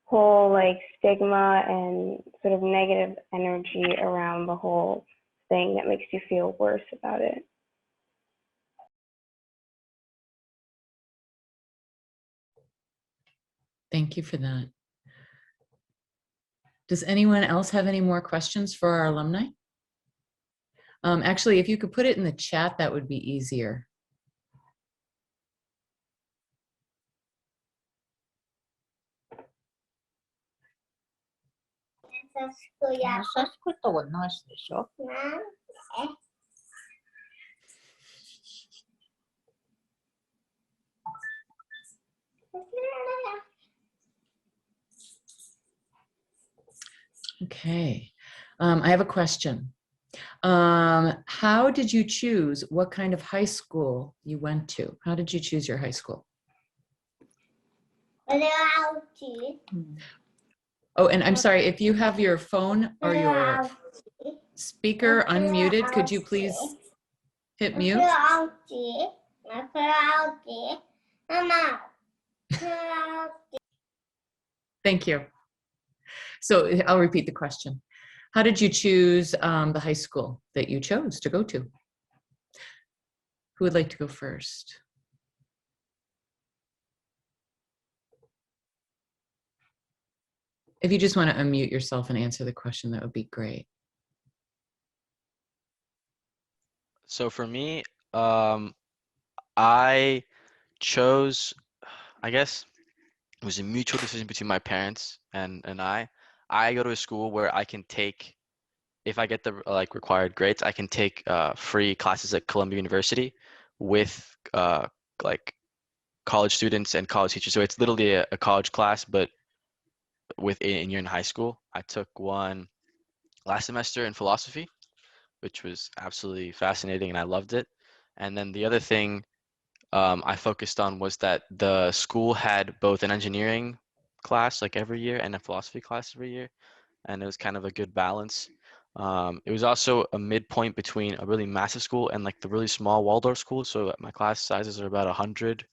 whole like stigma and sort of negative energy around the whole thing that makes you feel worse about it. Thank you for that. Does anyone else have any more questions for our alumni? Actually, if you could put it in the chat, that would be easier. Okay, I have a question. How did you choose what kind of high school you went to? How did you choose your high school? Oh, and I'm sorry, if you have your phone or your speaker unmuted, could you please hit mute? Thank you. So I'll repeat the question. How did you choose the high school that you chose to go to? Who would like to go first? If you just want to unmute yourself and answer the question, that would be great. So for me, I chose, I guess it was a mutual decision between my parents and I. I go to a school where I can take, if I get the like required grades, I can take free classes at Columbia University with like college students and college teachers. So it's literally a college class, but within you're in high school. I took one last semester in philosophy, which was absolutely fascinating and I loved it. And then the other thing I focused on was that the school had both an engineering class like every year and a philosophy class every year, and it was kind of a good balance. It was also a midpoint between a really massive school and like the really small Waldorf school. So my class sizes are about 100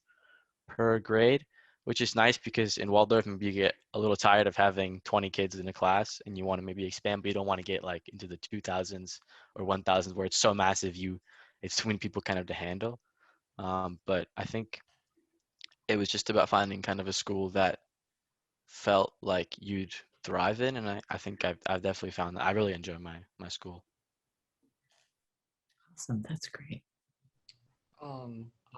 per grade, which is nice because in Waldorf maybe you get a little tired of having 20 kids in a class and you want to maybe expand, but you don't want to get like into the 2000s or 1000s where it's so massive it's too many people kind of to handle. But I think it was just about finding kind of a school that felt like you'd thrive in, and I think I've definitely found that. I really enjoy my school. Awesome, that's great.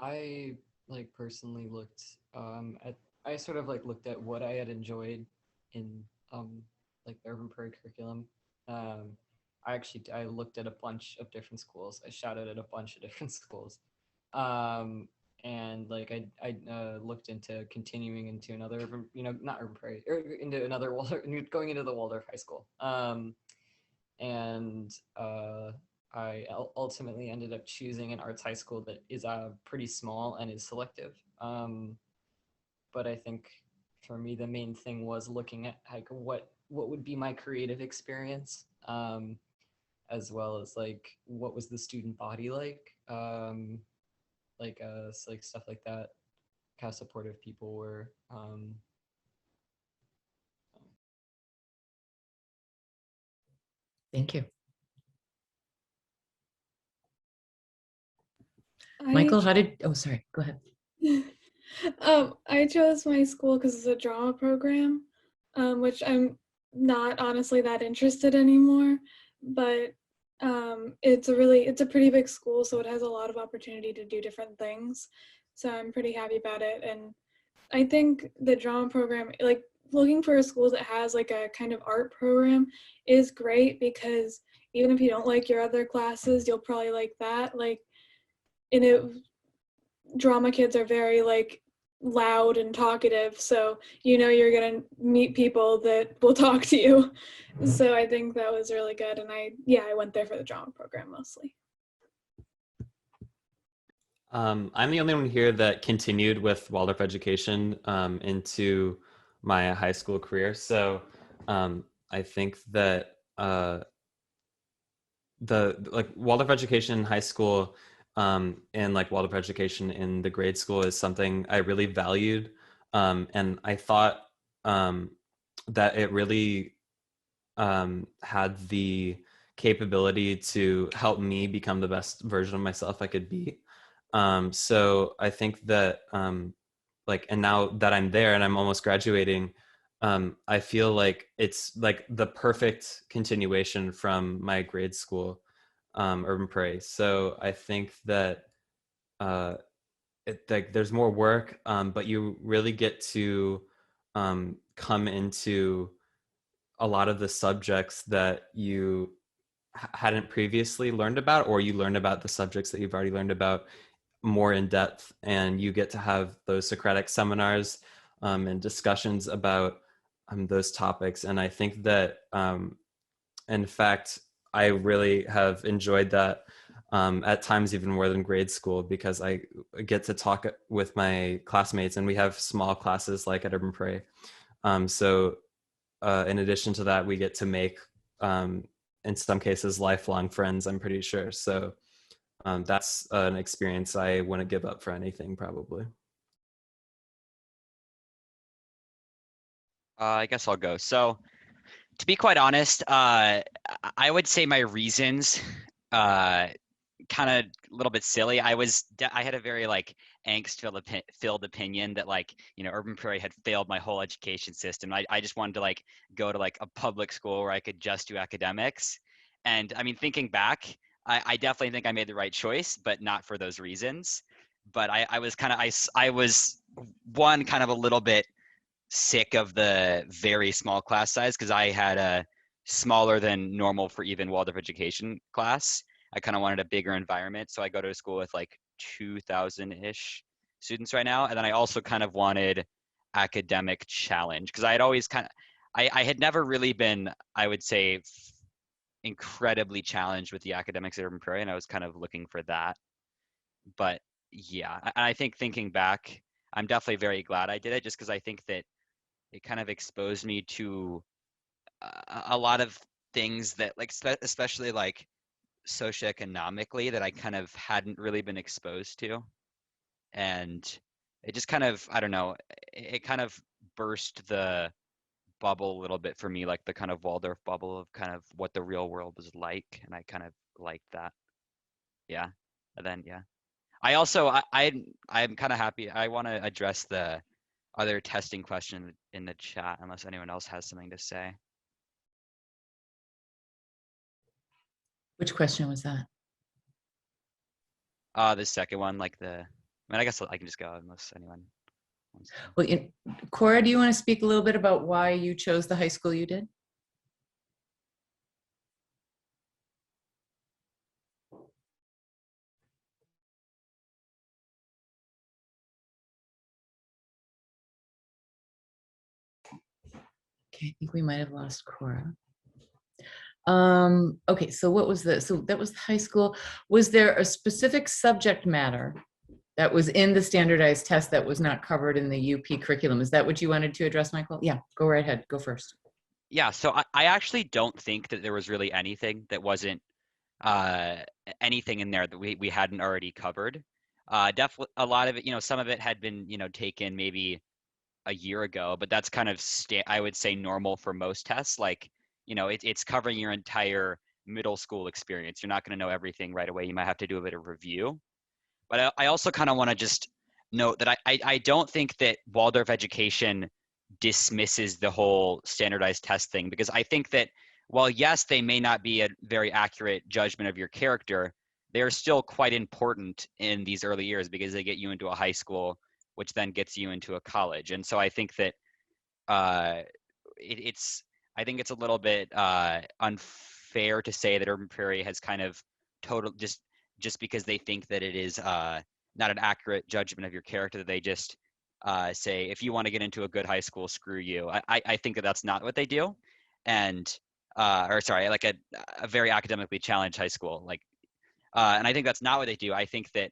I like personally looked at I sort of like looked at what I had enjoyed in like the urban prairie curriculum. I looked at a bunch of different schools. I shouted at a bunch of different schools. And like I looked into continuing into another urban, not urban prairie, or into another Waldorf, going into the Waldorf high school. And I ultimately ended up choosing an arts high school that is pretty small and is selective. But I think for me, the main thing was looking at like what would be my creative experience, as well as like what was the student body like, like stuff like that, how supportive people were. Thank you. Michael, sorry, go ahead. I chose my school because it's a drama program, which I'm not honestly that interested anymore, but it's a pretty big school, so it has a lot of opportunity to do different things. So I'm pretty happy about it. And I think the drama program, like looking for a school that has like a kind of art program is great, because even if you don't like your other classes, you'll probably like that. Like drama kids are very like loud and talkative, so you're gonna meet people that will talk to you. So I think that was really good, and I went there for the drama program mostly. I'm the only one here that continued with Waldorf education into my high school career. So I think that the like Waldorf education in high school and like Waldorf education in the grade school is something I really valued. And I thought that it really had the capability to help me become the best version of myself I could be. So I think that and now that I'm there and I'm almost graduating, I feel like it's like the perfect continuation from my grade school, Urban Prairie. So I think that there's more work, but you really get to come into a lot of the subjects that you hadn't previously learned about, or you learn about the subjects that you've already learned about more in depth, and you get to have those Socratic seminars and discussions about those topics. And I think that, in fact, I really have enjoyed that at times even more than grade school, because I get to talk with my classmates, and we have small classes like at Urban Prairie. So in addition to that, we get to make, in some cases, lifelong friends, I'm pretty sure. So that's an experience I wouldn't give up for anything, probably. I guess I'll go. So To be quite honest, I would say my reasons, kind of a little bit silly. I had a very like angst-filled opinion that like, you know, Urban Prairie had failed my whole education system. I just wanted to like go to like a public school where I could just do academics. And I mean, thinking back, I definitely think I made the right choice, but not for those reasons. But I was kind of, I was one kind of a little bit sick of the very small class size because I had a smaller than normal for even Waldorf education class. I kind of wanted a bigger environment. So I go to a school with like 2,000-ish students right now. And then I also kind of wanted academic challenge because I had always kind of, I had never really been, I would say, incredibly challenged with the academics at Urban Prairie. And I was kind of looking for that. But yeah, I think thinking back, I'm definitely very glad I did it just because I think that it kind of exposed me to a lot of things that like, especially like socioeconomically that I kind of hadn't really been exposed to. And it just kind of, I don't know, it kind of burst the bubble a little bit for me, like the kind of Waldorf bubble of kind of what the real world was like. And I kind of liked that. Yeah. And then, yeah. I also, I'm kind of happy. I want to address the other testing question in the chat, unless anyone else has something to say. Which question was that? The second one, like I mean, I guess I can just go unless anyone wants to. Well, Cora, do you want to speak a little bit about why you chose the high school you did? Okay, I think we might have lost Cora. Okay, so what was so that was high school. Was there a specific subject matter that was in the standardized test that was not covered in the UP curriculum? Is that what you wanted to address, Michael? Yeah, go right ahead, go first. Yeah, so I actually don't think that there was really anything that wasn't anything in there that we hadn't already covered. Definitely a lot of it, you know, some of it had been, you know, taken maybe a year ago, but that's kind of I would say normal for most tests. Like, you know, it's covering your entire middle school experience. You're not going to know everything right away. You might have to do a bit of review. But I also kind of want to just note that I don't think that Waldorf education dismisses the whole standardized test thing, because I think that while yes, they may not be a very accurate judgment of your character, they're still quite important in these early years because they get you into a high school, which then gets you into a college. And so I think that I think it's a little bit unfair to say that Urban Prairie has kind of just because they think that it is not an accurate judgment of your character, that they just say, if you want to get into a good high school, screw you. I think that that's not what they do. And, or sorry, like a very academically challenged high school. Like, and I think that's not what they do. I think that,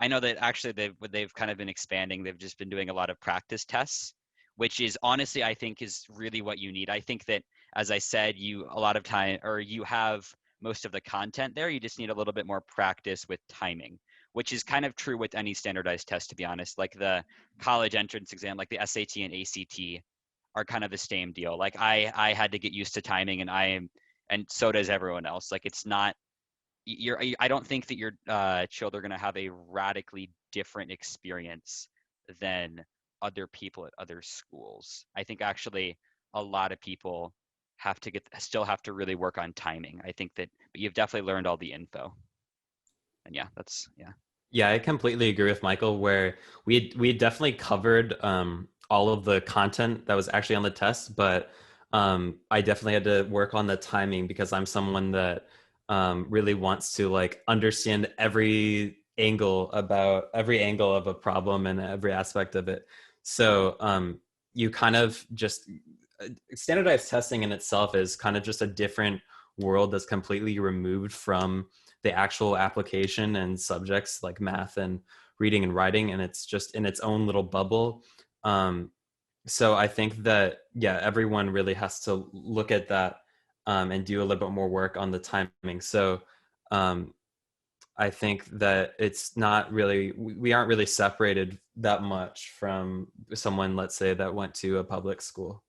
I know that actually they've kind of been expanding. They've just been doing a lot of practice tests, which is honestly, I think is really what you need. I think that, as I said, you have most of the content there. You just need a little bit more practice with timing, which is kind of true with any standardized test, to be honest. Like the college entrance exam, like the SAT and ACT are kind of the same deal. Like I had to get used to timing, and so does everyone else. Like it's not, I don't think that your children are going to have a radically different experience than other people at other schools. I think actually a lot of people still have to really work on timing. I think that, but you've definitely learned all the info. And yeah, yeah. Yeah, I completely agree with Michael, where we definitely covered all of the content that was actually on the test, but I definitely had to work on the timing because I'm someone that really wants to like understand every angle of a problem and every aspect of it. So you kind of just standardized testing in itself is kind of just a different world that's completely removed from the actual application and subjects like math and reading and writing, and it's just in its own little bubble. So I think that, yeah, everyone really has to look at that and do a little bit more work on the timing. So I think that it's not really, we aren't really separated that much from someone, let's say, that went to a public school.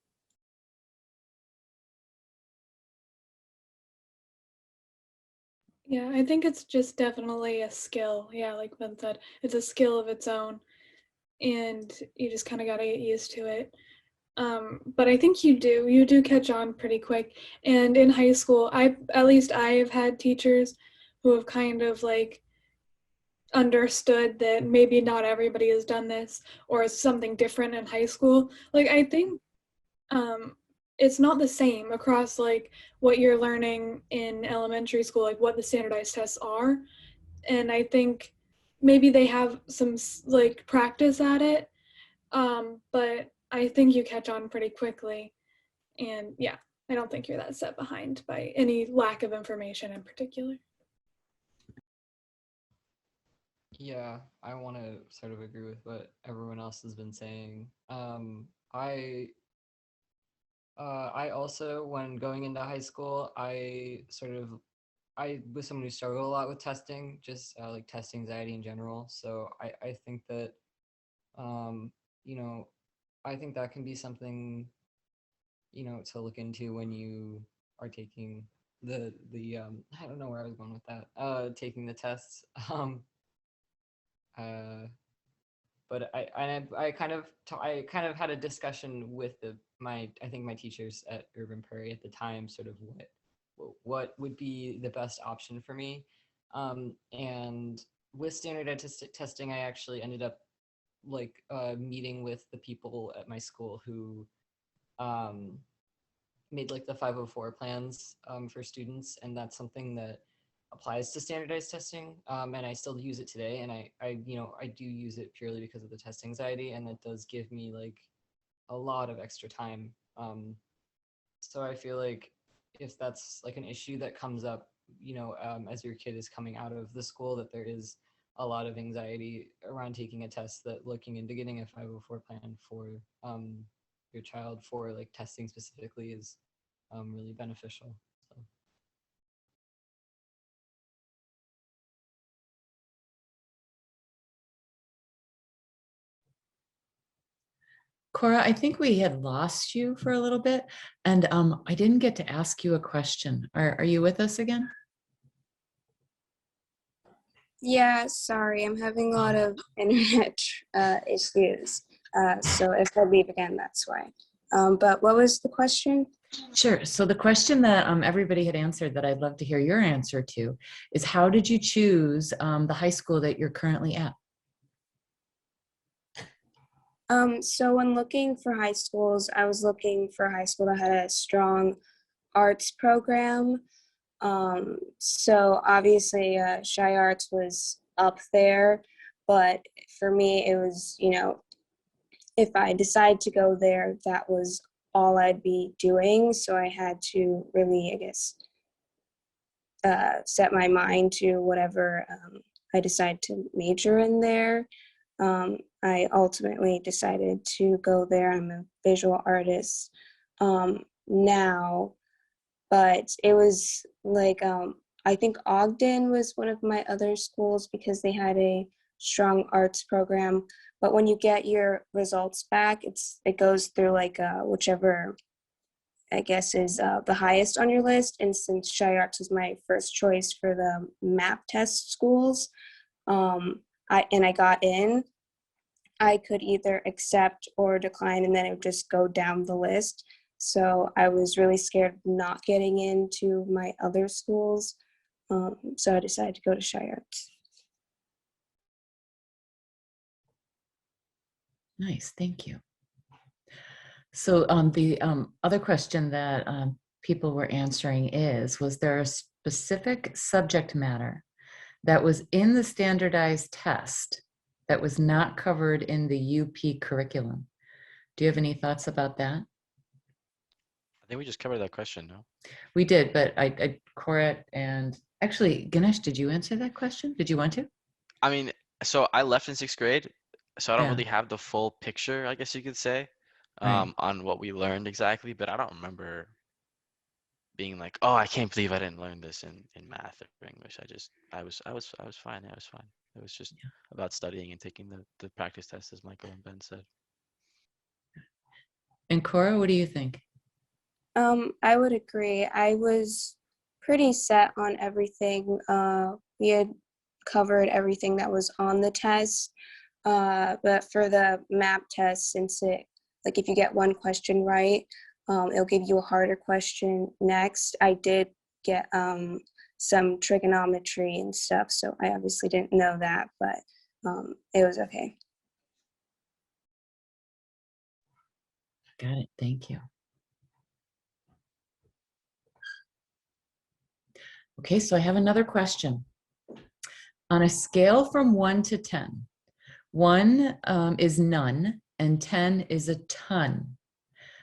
Yeah, I think it's just definitely a skill. Yeah, like Ben said, it's a skill of its own, and you just kind of got to get used to it. But I think you do catch on pretty quick. And in high school, at least I've had teachers who have kind of like understood that maybe not everybody has done this or it's something different in high school. Like I think um, it's not the same across like what you're learning in elementary school, like what the standardized tests are. And I think maybe they have some like practice at it, but I think you catch on pretty quickly. And yeah, I don't think you're that set behind by any lack of information in particular. Yeah, I want to sort of agree with what everyone else has been saying. I also, when going into high school, I was someone who struggled a lot with testing, just like test anxiety in general. So I think that, um, you know, I think that can be something, to look into when you are taking I don't know where I was going with that, taking the tests. Uh, but I kind of had a discussion with I think my teachers at Urban Prairie at the time, sort of what would be the best option for me. And with standardized testing, I actually ended up like meeting with the people at my school who um, made like the 504 plans for students, and that's something that applies to standardized testing. And I still use it today, and I do use it purely because of the test anxiety, and it does give me like a lot of extra time. So I feel like if that's like an issue that comes up, as your kid is coming out of the school, that there is a lot of anxiety around taking a test, that looking into getting a 504 plan for your child for like testing specifically is really beneficial. So. Cora, I think we had lost you for a little bit, and I didn't get to ask you a question. Are you with us again? Yeah, sorry, I'm having a lot of internet issues. So if I leave again, that's why. But what was the question? Sure. So the question that everybody had answered that I'd love to hear your answer to is, how did you choose the high school that you're currently at? So when looking for high schools, I was looking for a high school that had a strong arts program. So obviously Shy Arts was up there, but for me it was, if I decide to go there, that was all I'd be doing. So I had to really, I guess, set my mind to whatever I decide to major in there. I ultimately decided to go there. I'm a visual artist now, but it was like, I think Ogden was one of my other schools because they had a strong arts program. But when you get your results back, it goes through like whichever I guess is the highest on your list. And since Shy Arts was my first choice for the MAP test schools, I got in, I could either accept or decline, and then it would just go down the list. So I was really scared of not getting into my other schools. So I decided to go to Shy Arts. Nice, thank you. So the other question that people were answering was there a specific subject matter that was in the standardized test that was not covered in the UP curriculum? Do you have any thoughts about that? I think we just covered that question, no? We did, but Cora and actually, Ganesh, did you answer that question? Did you want to? I mean, so I left in 6th grade, so I don't Yeah. really have the full picture, I guess you could say, Right. on what we learned exactly, but I don't remember being like, oh, I can't believe I didn't learn this in math or English. I was fine. I was fine. It was just about studying and taking the practice test, as Michael and Ben said. And Cora, what do you think? I would agree. I was pretty set on everything. We had covered everything that was on the test. But for the map test, since if you get one question right, it'll give you a harder question next. I did get some trigonometry and stuff, so I obviously didn't know that, but it was okay. Got it. Thank you. Okay, so I have another question. On a scale from 1 to 10, 1 is none and 10 is a ton.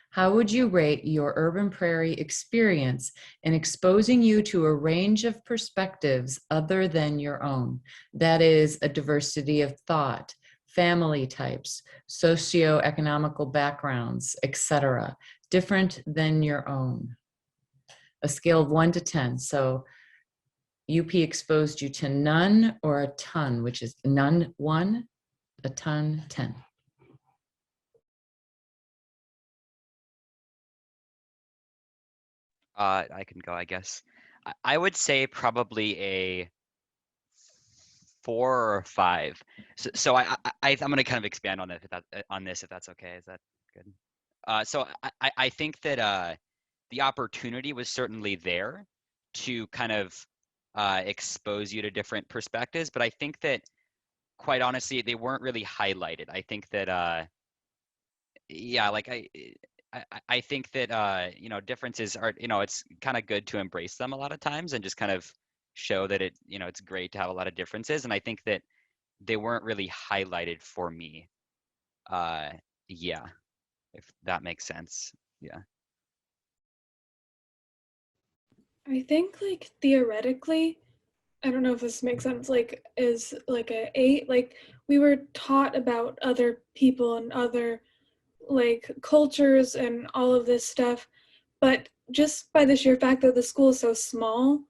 How would you rate your urban prairie experience in exposing you to a range of perspectives other than your own? That is, a diversity of thought, family types, socioeconomical backgrounds, etc., different than your own. A scale of 1 to 10. So UP exposed you to none or a ton, which is none 1, a ton 10. I can go, I guess. I would say probably a 4 or a 5. So I'm going to kind of expand on this if that's okay. Is that good? So I think that the opportunity was certainly there to kind of expose you to different perspectives, but I think that quite honestly they weren't really highlighted. I think that yeah, like I think that differences are, it's kind of good to embrace them a lot of times and just kind of show that it's great to have a lot of differences. And I think that they weren't really highlighted for me. Yeah, if that makes sense. Yeah. I think theoretically, I don't know if this makes sense, is like a 8. We were taught about other people and other cultures and all of this stuff, but just by the sheer fact that the school is so small,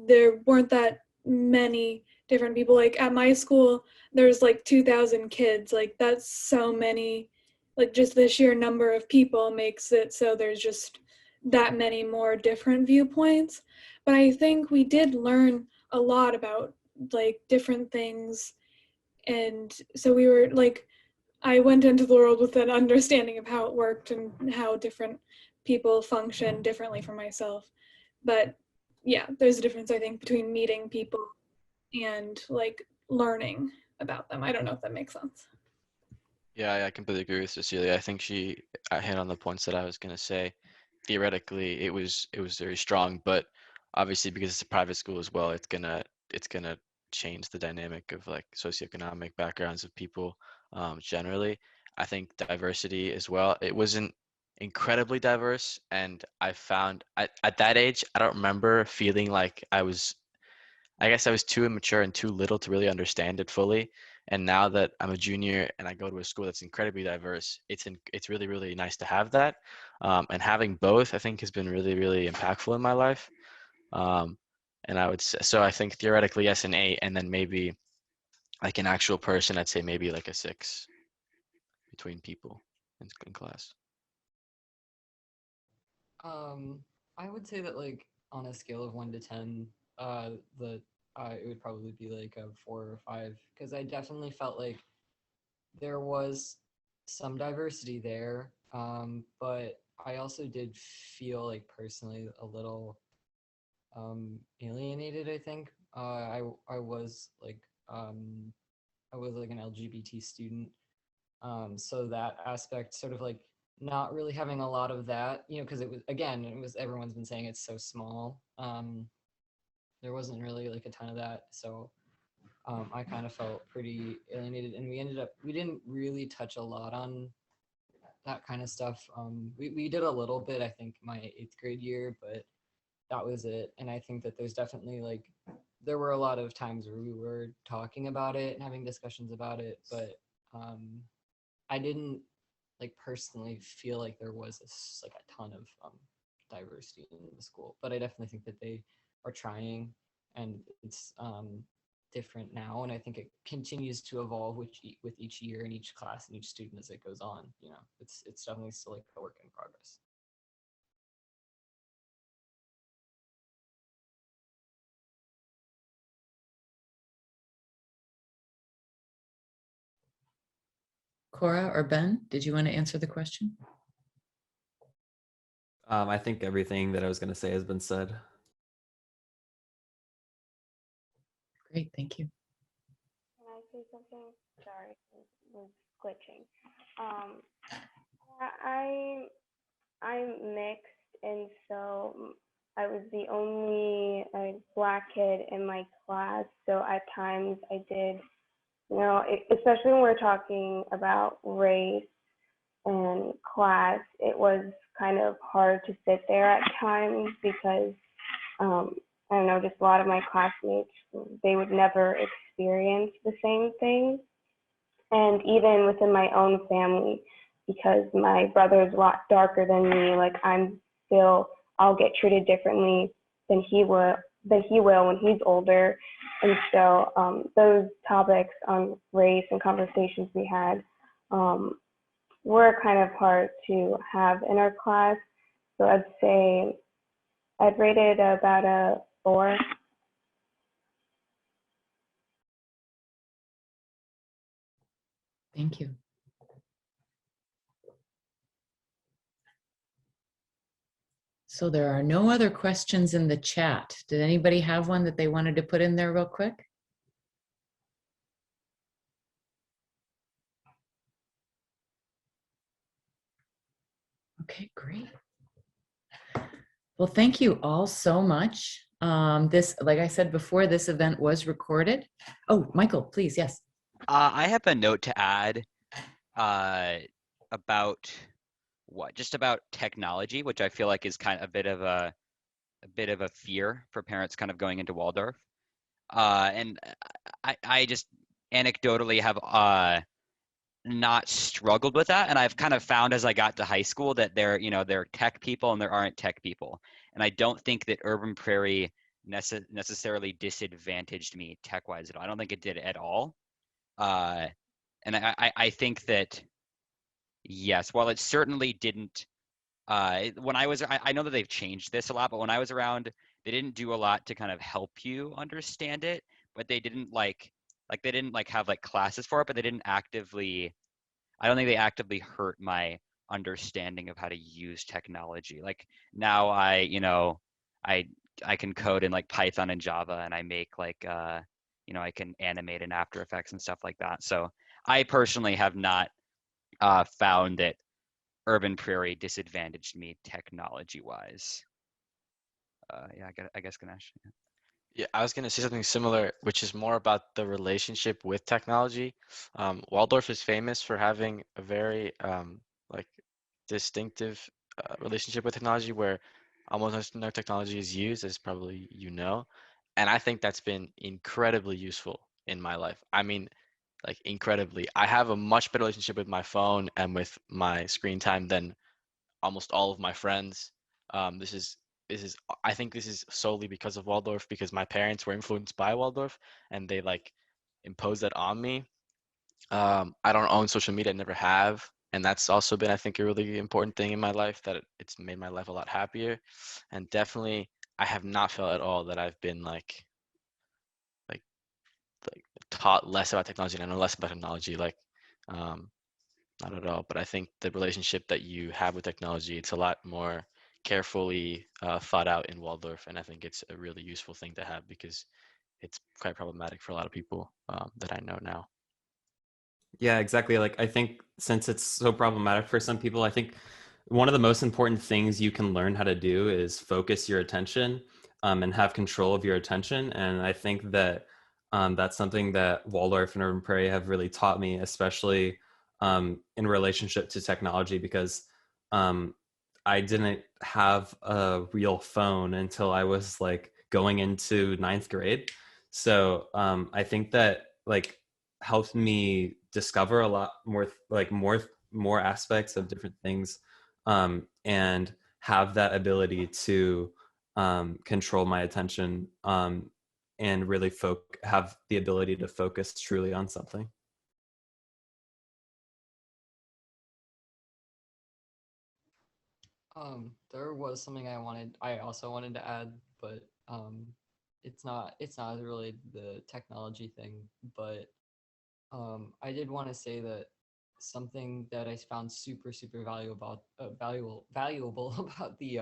there weren't that many different people. At my school, there's 2,000 kids. That's so many. Just the sheer number of people makes it so there's just that many more different viewpoints. But I think we did learn a lot about different things, and so we were I went into the world with an understanding of how it worked and how different people function differently from myself. But yeah, there's a difference, I think, between meeting people and learning about them. I don't know if that makes sense. Yeah, I completely agree with Cecilia. I think she hit on the points that I was going to say. Theoretically, it was very strong, but obviously because it's a private school as well, it's gonna change the dynamic of socioeconomic backgrounds of people generally. I think diversity as well. It wasn't incredibly diverse, and I found at that age, I don't remember feeling like I guess I was too immature and too little to really understand it fully. And now that I'm a junior and I go to a school that's incredibly diverse, it's really, really nice to have that. And having both, I think, has been really, really impactful in my life. And I would say, so I think theoretically, yes, an 8, and then maybe like an actual person, I'd say maybe like a 6 between people in class. I would say that on a scale of 1 to 10, it would probably be a 4 or 5, because I definitely felt like there was some diversity there, but I also did feel personally a little alienated. I think I was I was an LGBT student, so that aspect sort of not really having a lot of that, because it was everyone's been saying it's so small. There wasn't really a ton of that, so I kind of felt pretty alienated, and we didn't really touch a lot on that kind of stuff. We did a little bit, I think, my 8th grade year, but that was it. And I think that there's definitely there were a lot of times where we were talking about it and having discussions about it, but I didn't personally feel like there was a ton of diversity in the school. But I definitely think that they are trying, and it's different now, and I think it continues to evolve with each year and each class and each student as it goes on. It's definitely still a work in progress. Cora or Ben, did you want to answer the question? I think everything that I was going to say has been said. Great, thank you. Can I say something? Sorry, it was glitching. I'm mixed, and so I was the only Black kid in my class. So at times I did, especially when we're talking about race and class, it was kind of hard to sit there at times because I don't know, just a lot of my classmates, they would never experience the same thing. And even within my own family, because my brother is a lot darker than me, like I'll get treated differently than he will when he's older. And so those topics on race and conversations we had were kind of hard to have in our class. So I'd say I'd rate it about a 4. Thank you. So there are no other questions in the chat. Did anybody have one that they wanted to put in there real quick? Okay, great. Well, thank you all so much. This, like I said before, this event was recorded. Oh, Michael, please, yes. I have a note to add about just about technology, which I feel like is kind of a bit of a fear for parents kind of going into Waldorf. And I just anecdotally have not struggled with that, and I've kind of found as I got to high school that there are tech people and there aren't tech people, and I don't think that Urban Prairie necessarily disadvantaged me tech-wise at all. I don't think it did at all. And I think that yes, while it certainly didn't when I know that they've changed this a lot, but when I was around, they didn't do a lot to kind of help you understand it, but they didn't they didn't have classes for it, but they didn't actively, I don't think they actively hurt my understanding of how to use technology. Like now I can code in Python and Java, and I make I can animate in After Effects and stuff like that. So I personally have not found that Urban Prairie disadvantaged me technology-wise. Yeah, I guess Ganesh. Yeah. Yeah, I was going to say something similar, which is more about the relationship with technology. Waldorf is famous for having a very like distinctive relationship with technology where almost no technology is used, as probably you know. And I think that's been incredibly useful in my life. I mean, like incredibly. I have a much better relationship with my phone and with my screen time than almost all of my friends. This is I think this is solely because of Waldorf, because my parents were influenced by Waldorf and they imposed that on me. I don't own social media, I never have, and that's also been, I think, a really important thing in my life, that it's made my life a lot happier. And definitely I have not felt at all that I've been like taught less about technology and I know less about technology. Um, Not at all. But I think the relationship that you have with technology, it's a lot more carefully thought out in Waldorf, and I think it's a really useful thing to have because it's quite problematic for a lot of people that I know now. Yeah, exactly. Like I think since it's so problematic for some people, I think one of the most important things you can learn how to do is focus your attention and have control of your attention. And I think that that's something that Waldorf and Urban Prairie have really taught me, especially in relationship to technology, because um, I didn't have a real phone until I was going into ninth grade. So I think that helped me discover a lot more more aspects of different things and have that ability to control my attention and really have the ability to focus truly on something. There was something I also wanted to add, but it's not really the technology thing, but I did want to say that something that I found super valuable about the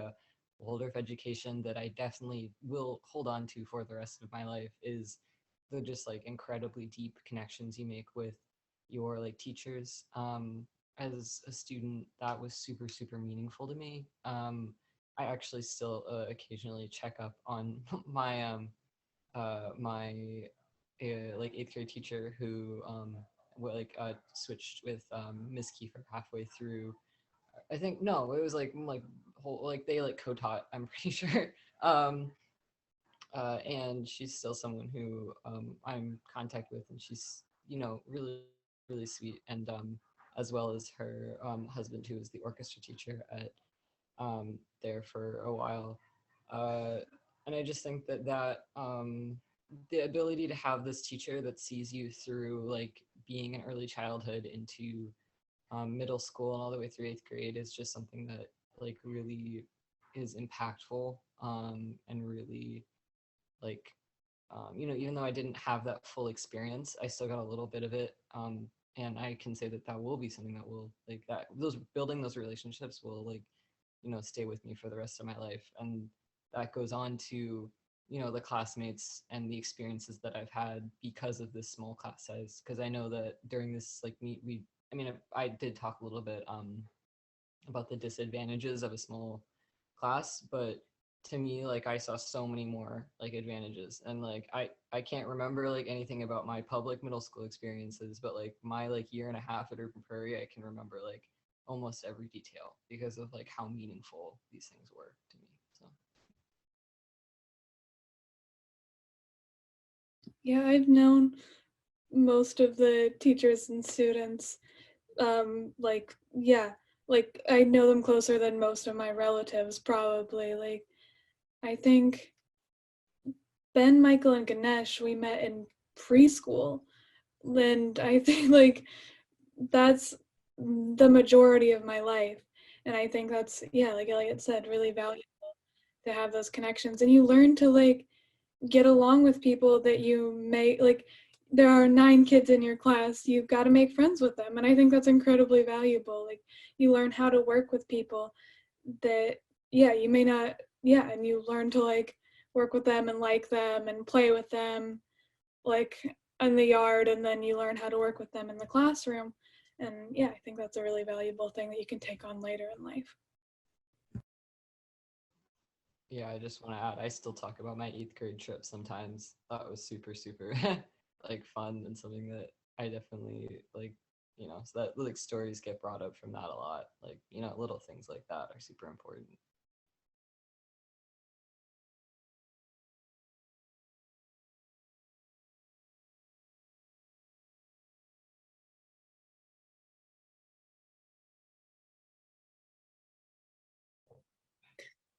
Waldorf education that I definitely will hold on to for the rest of my life is the just like incredibly deep connections you make with your like teachers. As a student, that was super meaningful to me. I actually still occasionally check up on my like 8th grade teacher who switched with Miss Kiefer halfway through. I think no, it was like whole like they like co-taught. I'm pretty sure. And she's still someone who I'm in contact with, and she's really sweet, and as well as her husband, who was the orchestra teacher at there for a while. And I just think that the ability to have this teacher that sees you through like being in early childhood into middle school and all the way through 8th grade is just something that like really is impactful, and really like even though I didn't have that full experience, I still got a little bit of it, and I can say that will be something that will like that those building those relationships will like stay with me for the rest of my life. And that goes on to the classmates and the experiences that I've had because of this small class size, because I know that during this like meet I did talk a little bit about the disadvantages of a small class, but to me, like I saw so many more like advantages. And like I can't remember like anything about my public middle school experiences, but like my like year and a half at Urban Prairie, I can remember like almost every detail because of like how meaningful these things were to me. So Yeah, I've known most of the teachers and students. Like, yeah, like I know them closer than most of my relatives, probably. Like, I think Ben, Michael, and Ganesh, we met in preschool. And I think like that's the majority of my life. And I think that's, yeah, like Elliot said, really valuable to have those connections. And you learn to like get along with people that you may like. There are 9 kids in your class, you've got to make friends with them, and I think that's incredibly valuable. Like you learn how to work with people that you may not, and you learn to like work with them and like them and play with them like in the yard, and then you learn how to work with them in the classroom. And I think that's a really valuable thing that you can take on later in life. yeah, I just want to add, I still talk about my 8th grade trip sometimes. That was super like fun, and something that I definitely like, so that like stories get brought up from that a lot. Like, little things like that are super important.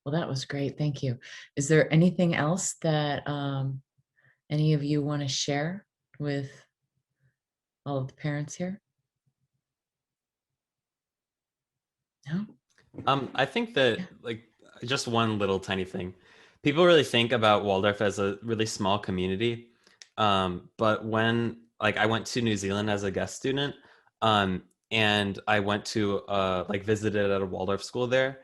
Well, that was great. Thank you. Is there anything else that any of you want to share with all of the parents here? No? I think that like just one little tiny thing. People really think about Waldorf as a really small community. But when like I went to New Zealand as a guest student, and I went to like visited at a Waldorf school there.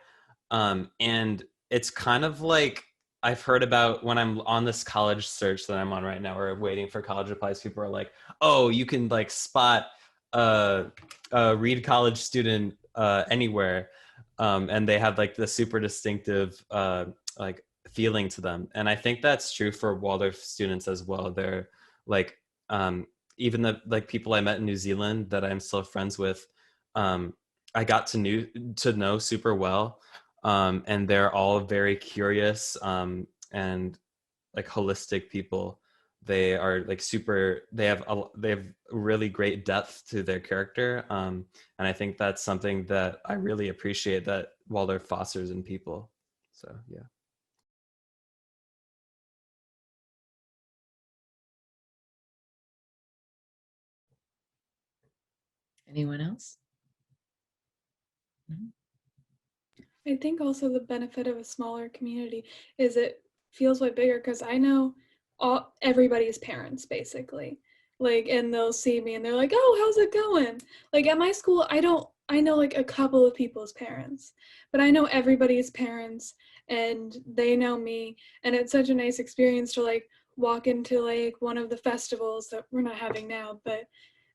And it's kind of like I've heard about when I'm on this college search that I'm on right now, or waiting for college replies, people are like, oh, you can like spot a Reed College student anywhere. And they had like the super distinctive like feeling to them. And I think that's true for Waldorf students as well. They're like, even the like people I met in New Zealand that I'm still friends with, I got to know super well. And they're all very curious and like holistic people. They are like they have really great depth to their character, and I think that's something that I really appreciate that Waldorf fosters in people. So yeah. Anyone else? No? I think also the benefit of a smaller community is it feels way bigger, because I know everybody's parents basically. like, and they'll see me and they're like, oh, how's it going? Like at my school, I know like a couple of people's parents, but I know everybody's parents and they know me. And it's such a nice experience to like walk into like one of the festivals that we're not having now, but,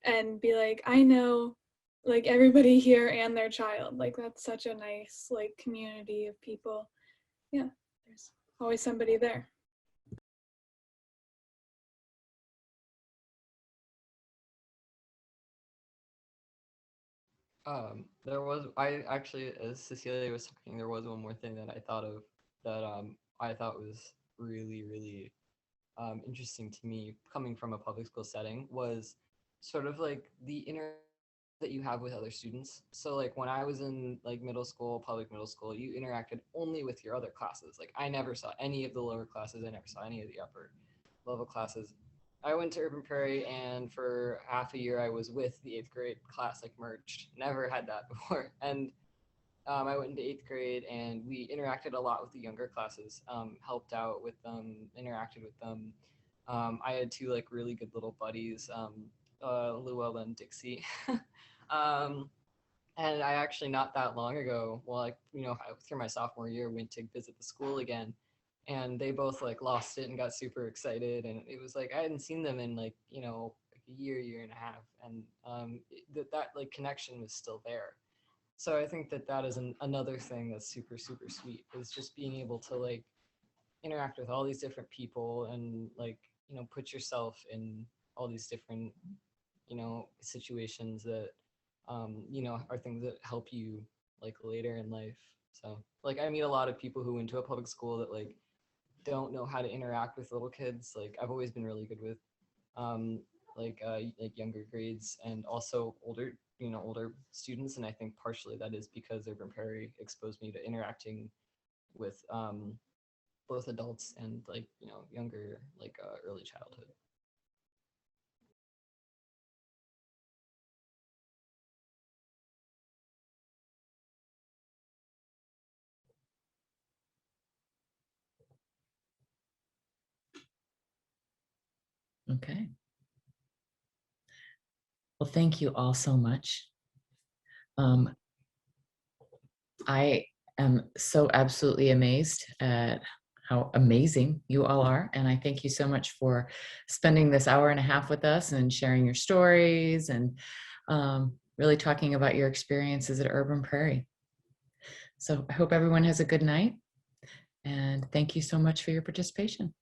and be like, I know like everybody here and their child. Like that's such a nice like community of people. Yeah, there's always somebody there. There was, I actually, as Cecilia was talking, there was one more thing that I thought of that I thought was really, really interesting to me coming from a public school setting was sort of like the inner that you have with other students. So like when I was in like middle school, public middle school, you interacted only with your other classes. Like I never saw any of the lower classes. I never saw any of the upper level classes. I went to Urban Prairie and for half a year I was with the 8th grade class, like merged. Never had that before. And I went into 8th grade and we interacted a lot with the younger classes, helped out with them, interacted with them. I had two like really good little buddies, Llewell and Dixie. um, and I actually not that long ago, well, like, you know, through my sophomore year, went to visit the school again. And they both like lost it and got super excited. And it was like, I hadn't seen them in like, you know, like a year and a half. And that like connection was still there. So I think that that is another thing that's super, super sweet is just being able to like interact with all these different people and like, you know, put yourself in all these different, you know, situations that, you know, are things that help you like later in life. So like I meet a lot of people who went to a public school that like don't know how to interact with little kids. Like I've always been really good with like younger grades and also older, you know, older students. And I think partially that is because Urban Prairie exposed me to interacting with both adults and like, you know, younger, like early childhood. Okay. Well, thank you all so much. I am so absolutely amazed at how amazing you all are. And I thank you so much for spending this hour and a half with us and sharing your stories and really talking about your experiences at Urban Prairie. So I hope everyone has a good night. And thank you so much for your participation.